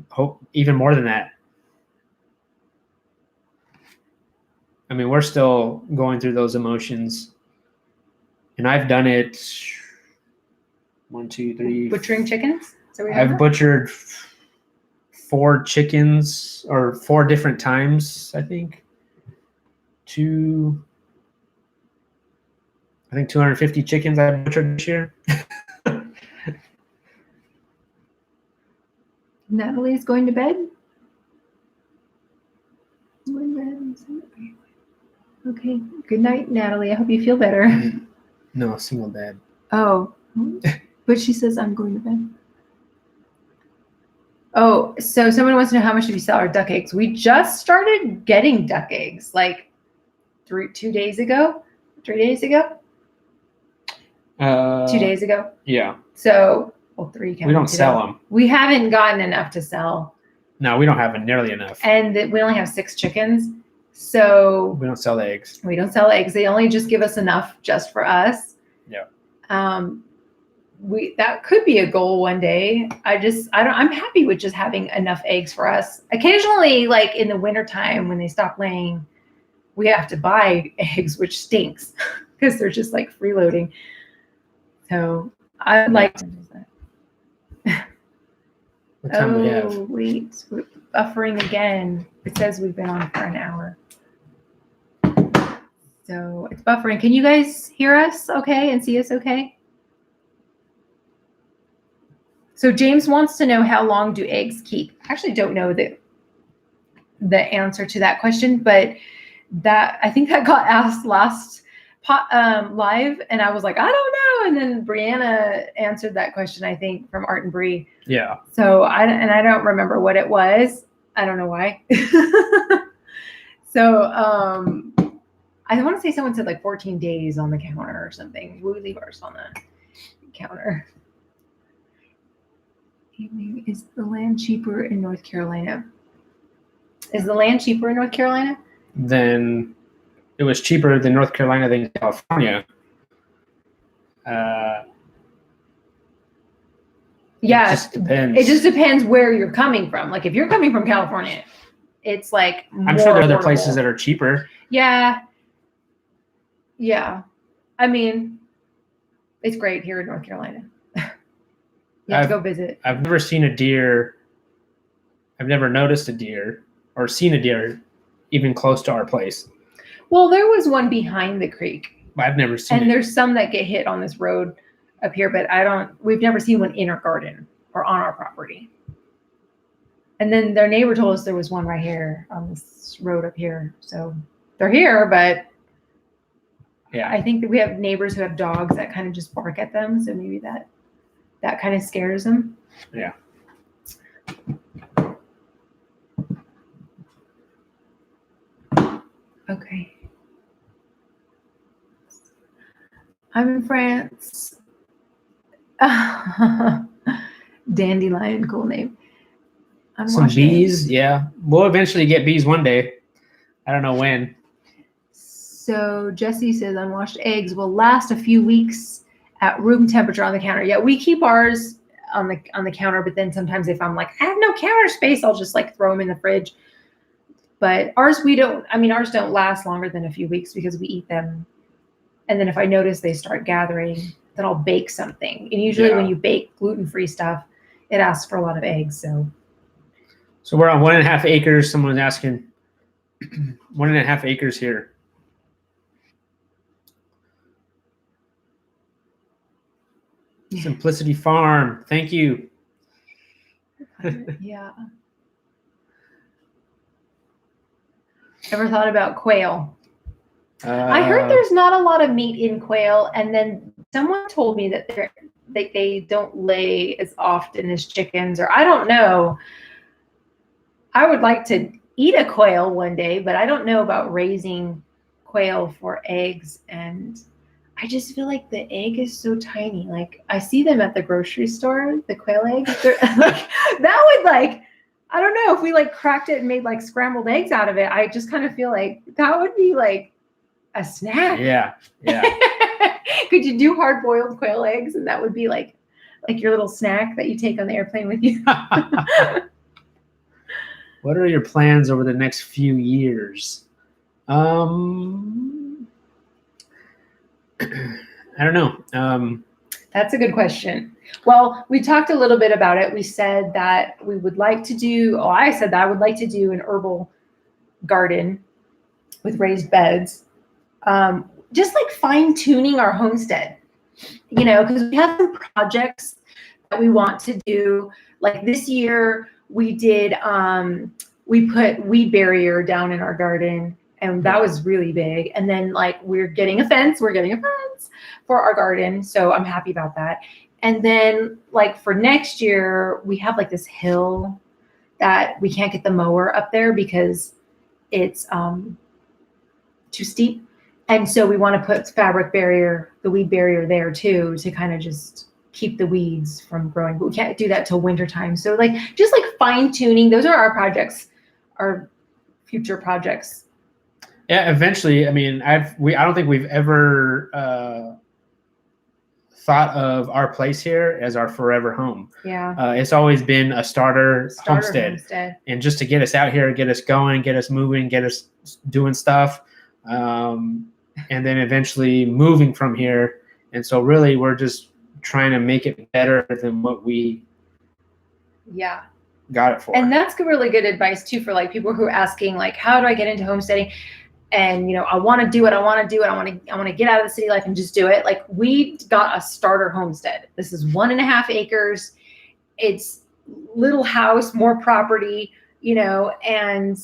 Hope even more than that. I mean, we're still going through those emotions, and I've done it. 1, 2, 3. Butchering chickens? So I've butchered 4 chickens, or 4 different times, I think. 250 chickens I butchered this year. Natalie's going to bed? Okay. Good night, Natalie. I hope you feel better. No, single dad. Oh. But she says I'm going to bed. Oh, so someone wants to know how much do we sell our duck eggs? We just started getting duck eggs like 2 days ago. 3 days ago? 2 days ago. Yeah. So, 3. We don't sell them. We haven't gotten enough to sell. No, we don't have nearly enough. And we only have 6 chickens. So we don't sell eggs. We don't sell eggs. They only just give us enough just for us. Yeah. That could be a goal one day. I'm happy with just having enough eggs for us. Occasionally, like in the wintertime when they stop laying, we have to buy eggs, which stinks because they're just like freeloading. So I'd like to do that. What time do we have? Oh, wait. We're buffering again. It says we've been on for an hour. So it's buffering. Can you guys hear us okay and see us okay? So James wants to know, how long do eggs keep? I actually don't know the answer to that question, but I think that got asked last live, and I was like, I don't know. And then Brianna answered that question, I think, from Art and Bree. Yeah. So I don't remember what it was. I don't know why. So I want to say someone said like 14 days on the counter or something. We leave ours on the counter. Is the land cheaper in North Carolina? Is the land cheaper in North Carolina? Then it was cheaper than North Carolina than California. Yeah, it just depends. It just depends where you're coming from. Like if you're coming from California, it's like I'm sure there are other places that are cheaper. Yeah. Yeah. I mean, it's great here in North Carolina. You have to go visit. I've never seen a deer. I've never noticed a deer or seen a deer even close to our place. Well, there was one behind the creek. I've never seen And it. there's some that get hit on this road up here, but we've never seen one in our garden or on our property. And then their neighbor told us there was one right here on this road up here. So they're here, but Yeah, I think that we have neighbors who have dogs that kind of just bark at them. So maybe that kind of scares them. Yeah. Okay. I'm in France. Dandelion, cool name. Some bees, yeah. We'll eventually get bees one day. I don't know when. So Jesse says unwashed eggs will last a few weeks at room temperature on the counter. Yeah, we keep ours on the counter, but then sometimes if I'm like, I have no counter space, I'll just like throw them in the fridge. But ours don't last longer than a few weeks because we eat them. And then if I notice they start gathering, then I'll bake something. And usually when you bake gluten-free stuff, it asks for a lot of eggs. So we're on 1.5 acres. Someone was asking 1.5 acres here. Simplicity Farm. Thank you. Yeah. Ever thought about quail? I heard there's not a lot of meat in quail, and then someone told me that they don't lay as often as chickens, or I don't know. I would like to eat a quail one day, but I don't know about raising quail for eggs. And I just feel like the egg is so tiny. Like I see them at the grocery store, the quail eggs. Like, that would I don't know if we cracked it and made scrambled eggs out of it. I just kind of feel like that would be a snack. Yeah. Could you do hard boiled quail eggs? And that would be like your little snack that you take on the airplane with you. What are your plans over the next few years? I don't know. That's a good question. Well, we talked a little bit about it. We said that we would like to do, I said that I would like to do an herbal garden with raised beds. Just fine tuning our homestead, because we have some projects that we want to do. Like this year we did, we put weed barrier down in our garden, and that was really big. And then we're getting a fence for our garden. So I'm happy about that. And then for next year, we have this hill that we can't get the mower up there because it's too steep. And so we want to put fabric barrier, the weed barrier there too, to kind of just keep the weeds from growing. But we can't do that till winter time. So just fine tuning. Those are our projects, our future projects. Yeah, eventually. I mean, I don't think we've ever thought of our place here as our forever home. Yeah. It's always been a starter homestead. And just to get us out here, get us going, get us moving, get us doing stuff. And then eventually moving from here. And so really we're just trying to make it better than what we got it for. And that's really good advice too for people who are asking how do I get into homesteading? And I want to do it. I want to get out of the city life and just do it. We got a starter homestead. This is 1.5 acres. It's little house, more property, and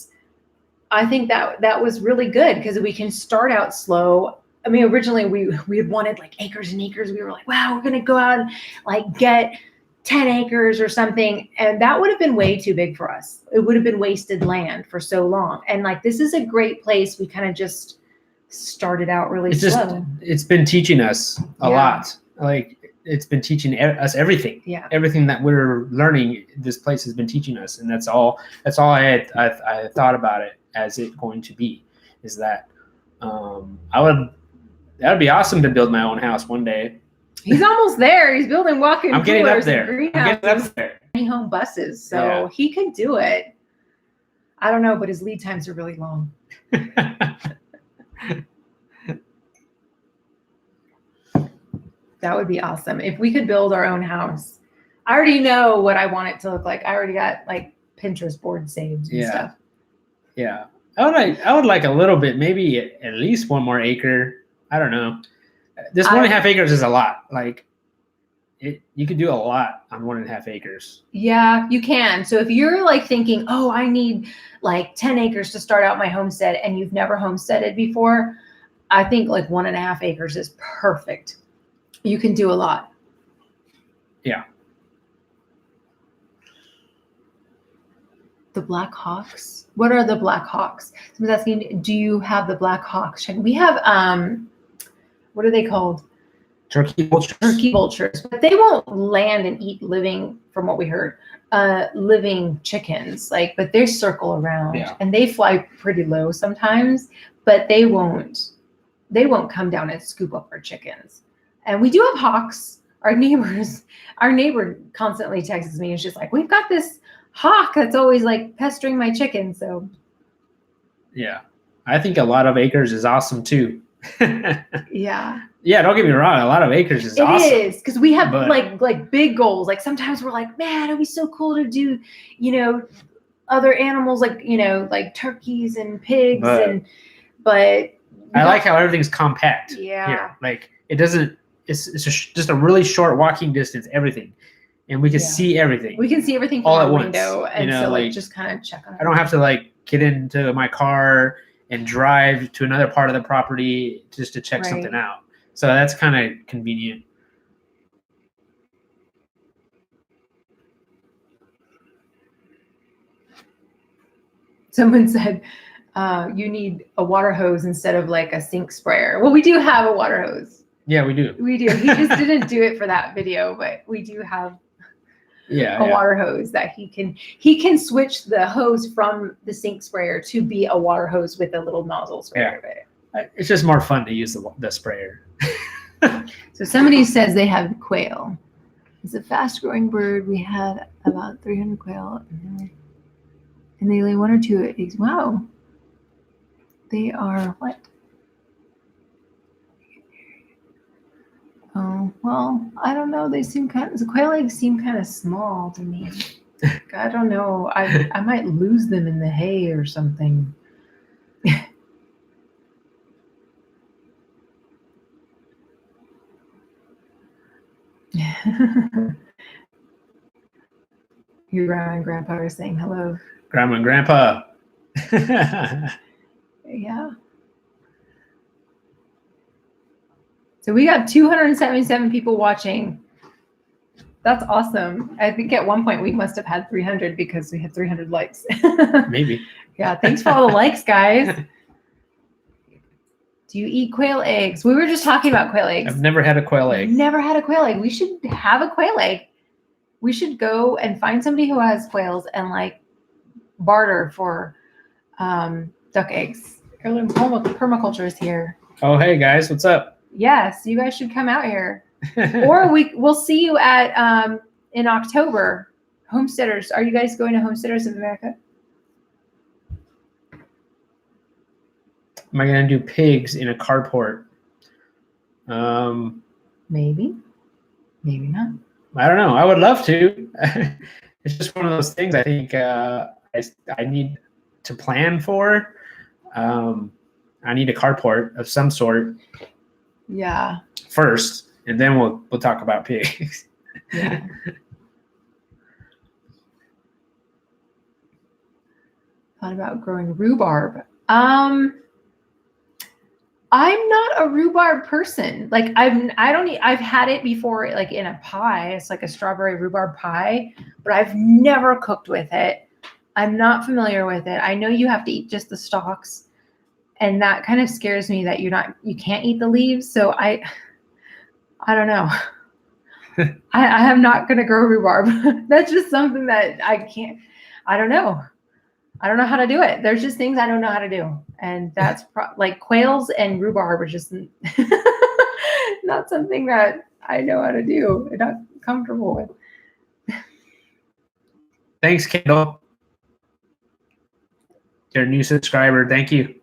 I think that was really good because we can start out slow. I mean, originally we had wanted acres and acres. We were like, wow, we're going to go out and get 10 acres or something. And that would have been way too big for us. It would have been wasted land for so long. And this is a great place. We kind of just started out really slow. It's been teaching us a lot. It's been teaching us everything. Yeah. Everything that we're learning, this place has been teaching us. And that's all I thought about it as it going to be, is that that would be awesome to build my own house one day. He's almost there. He's building walk-in I'm getting up coolers there. and I'm getting greenhouses, up there. tiny home buses. So he could do it. I don't know, but his lead times are really long. That would be awesome. If we could build our own house. I already know what I want it to look like. I already got like Pinterest board saved and stuff. Yeah. I would like a little bit, maybe at least 1 more acre. I don't know. This 1.5 acres is a lot. Like you could do a lot on 1.5 acres. Yeah, you can. So if you're like thinking, oh, I need like 10 acres to start out my homestead and you've never homesteaded before, I think like 1.5 acres is perfect. You can do a lot. Yeah. The Black Hawks. What are the Black Hawks? Someone's asking, do you have the Black Hawks? We have, what are they called? Turkey vultures. Turkey vultures, but they won't land and eat living, from what we heard, living chickens. Like, but they circle around and they fly pretty low sometimes, but they won't come down and scoop up our chickens. And we do have hawks. Our neighbor constantly texts me and she's like, we've got this hawk that's always like pestering my chicken. So yeah, I think a lot of acres is awesome too. Yeah, don't get me wrong, a lot of acres is awesome. It is, because we have like big goals. Like sometimes we're like, man, it'd be so cool to do, other animals, like like turkeys and pigs, but I like how everything's compact. Yeah, here. Like it doesn't. It's just a really short walking distance. Everything. And we can see everything. We can see everything from all our at window, once. and so like just kind of check on it. I don't have to like get into my car and drive to another part of the property just to check something out. So that's kind of convenient. Someone said you need a water hose instead of like a sink sprayer. Well, we do have a water hose. Yeah, we do. We do. He just didn't do it for that video, but we do have a water hose that he can switch the hose from the sink sprayer to be a water hose with a little nozzle sprayer. Yeah. It's just more fun to use the sprayer. So somebody says they have quail. It's a fast-growing bird. We had about 300 quail, and they lay 1 or 2 eggs. Wow. They are what? Oh, well, I don't know. The quail eggs seem kind of small to me. I don't know. I might lose them in the hay or something. Your grandma and grandpa are saying hello. Grandma and grandpa. Yeah. So we got 277 people watching. That's awesome. I think at one point we must have had 300 because we had 300 likes. Maybe. Yeah. Thanks for all the likes, guys. Do you eat quail eggs? We were just talking about quail eggs. I've never had a quail egg. Never had a quail egg. We should have a quail egg. We should go and find somebody who has quails and like barter for duck eggs. Heirloom Permaculture is here. Oh, hey guys, what's up? Yes, you guys should come out here. Or we'll see you at in October. Homesteaders. Are you guys going to Homesteaders of America? Am I gonna do pigs in a carport? Maybe. Maybe not. I don't know. I would love to. It's just one of those things I think I need to plan for. I need a carport of some sort. Yeah. First, and then we'll talk about pigs. Yeah. Thought about growing rhubarb. I'm not a rhubarb person. Like I've had it before, like in a pie. It's like a strawberry rhubarb pie, but I've never cooked with it. I'm not familiar with it. I know you have to eat just the stalks, and that kind of scares me that you can't eat the leaves. So I don't know. I am not going to grow rhubarb. That's just something that I can't. I don't know. I don't know how to do it. There's just things I don't know how to do. And that's like quails and rhubarb are just not something that I know how to do and not comfortable with. Thanks, Kendall. You're a new subscriber. Thank you.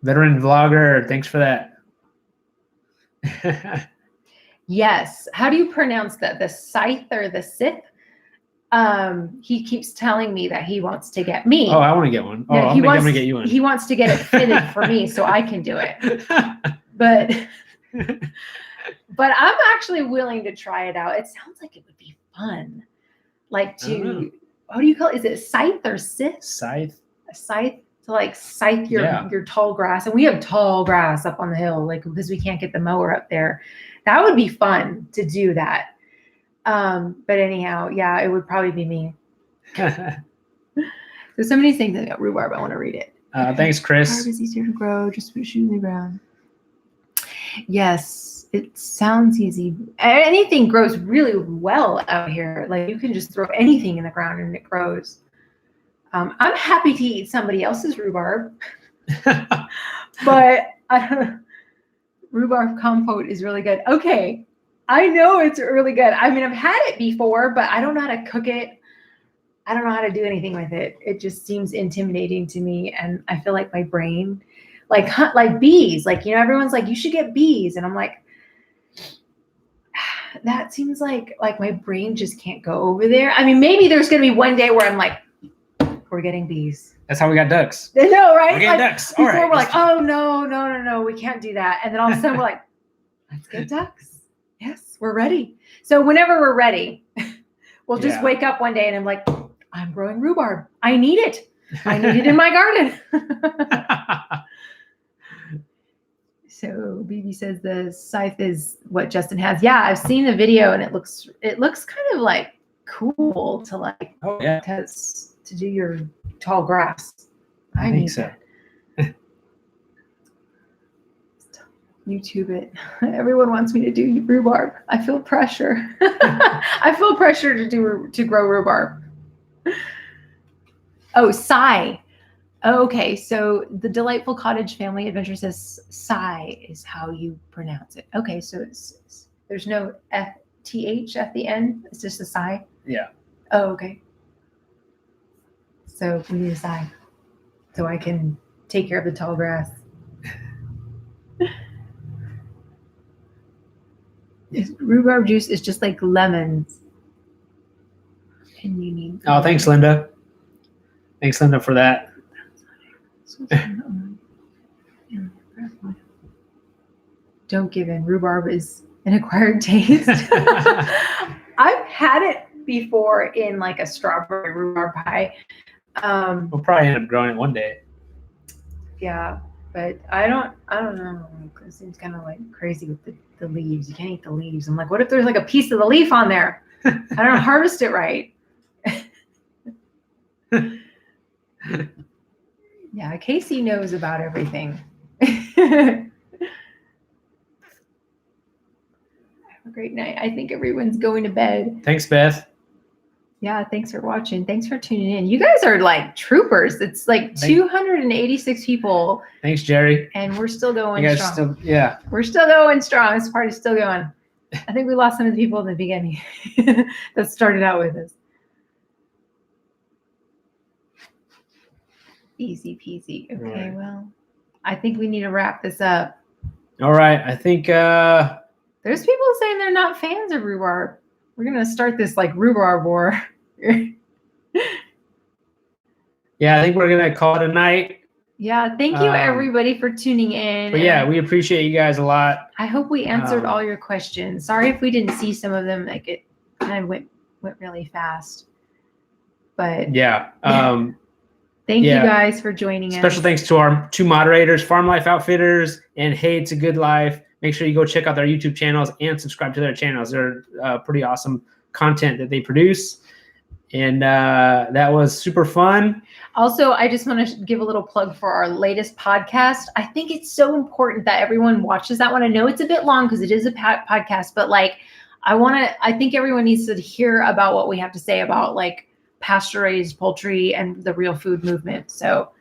Veteran vlogger. Thanks for that. Yes. How do you pronounce that? The scythe or the scythe? He keeps telling me that he wants to get me. Oh, I want to get one. Oh, No, I'm gonna get you one. He wants to get it fitted for me so I can do it. But I'm actually willing to try it out. It sounds like it would be fun. Like to, what do you call it? Is it scythe or scythe? Scythe. A scythe to like scythe your tall grass. And we have tall grass up on the hill, like because we can't get the mower up there. That would be fun to do that. But anyhow, yeah, it would probably be me. So somebody's saying something about rhubarb. I want to read it. Thanks, Chris. Rhubarb is easier to grow. Just put it in the ground. Yes, it sounds easy. Anything grows really well out here. Like you can just throw anything in the ground and it grows. I'm happy to eat somebody else's rhubarb, but rhubarb compote is really good. Okay, I know it's really good. I mean, I've had it before, but I don't know how to cook it. I don't know how to do anything with it. It just seems intimidating to me, and I feel like my brain, like bees, like, you know, everyone's like, you should get bees, and I'm like, that seems like my brain just can't go over there. I mean, maybe there's gonna be one day where I'm like, we're getting bees. That's how we got ducks. I know, right? We're getting ducks. All right. We're like, oh no, we can't do that. And then all of a sudden we're like, let's get ducks. Yes, we're ready. So whenever we're ready, we'll just wake up one day and I'm like, I'm growing rhubarb. I need it. I need it in my garden. So BB says the scythe is what Justin has. Yeah, I've seen the video and it looks kind of like cool to like, because to do your tall grass. I think so. YouTube it. Everyone wants me to do rhubarb. I feel pressure. I feel pressure to grow rhubarb. Oh, sigh. Oh, okay, so the Delightful Cottage Family Adventure says sigh is how you pronounce it. Okay, so there's no TH at the end. It's just a sigh. Yeah. Oh, okay. So we need a sigh so I can take care of the tall grass. Rhubarb juice is just like lemons. And you need. Oh, thanks, Linda. Thanks, Linda, for that. Don't give in. Rhubarb is an acquired taste. I've had it before in like a strawberry rhubarb pie. We'll probably end up growing it one day. Yeah, but I don't know. It seems kind of like crazy with the leaves. You can't eat the leaves. I'm like, what if there's like a piece of the leaf on there? I don't harvest it right. Yeah, Casey knows about everything. Have a great night. I think everyone's going to bed. Thanks, Beth. Yeah, thanks for watching. Thanks for tuning in. You guys are like troopers. It's like 286 people. Thanks, Jerry. And we're still going you guys strong. We're still going strong. This party's still going. I think we lost some of the people in the beginning that started out with us. Easy peasy. Okay, right. Well, I think we need to wrap this up. All right. I think there's people saying they're not fans of rhubarb. We're going to start this like rhubarb war. Yeah, I think we're going to call it a night. Yeah, thank you everybody for tuning in. But yeah, we appreciate you guys a lot. I hope we answered all your questions. Sorry if we didn't see some of them. Like it kind of went really fast. But yeah. Thank you guys for joining us. Special thanks to our two moderators, Farm Life Outfitters and Hey It's a Good Life. Make sure you go check out their YouTube channels and subscribe to their channels. They're pretty awesome content that they produce. And that was super fun. Also, I just want to give a little plug for our latest podcast. I think it's so important that everyone watches that one. I know it's a bit long because it is a podcast, but like I think everyone needs to hear about what we have to say about like pasture-raised poultry and the real food movement. So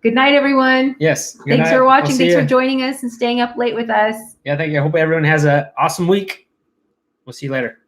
good night, everyone. Yes. Thanks for watching. Thanks for joining us and staying up late with us. Yeah, thank you. I hope everyone has an awesome week. We'll see you later.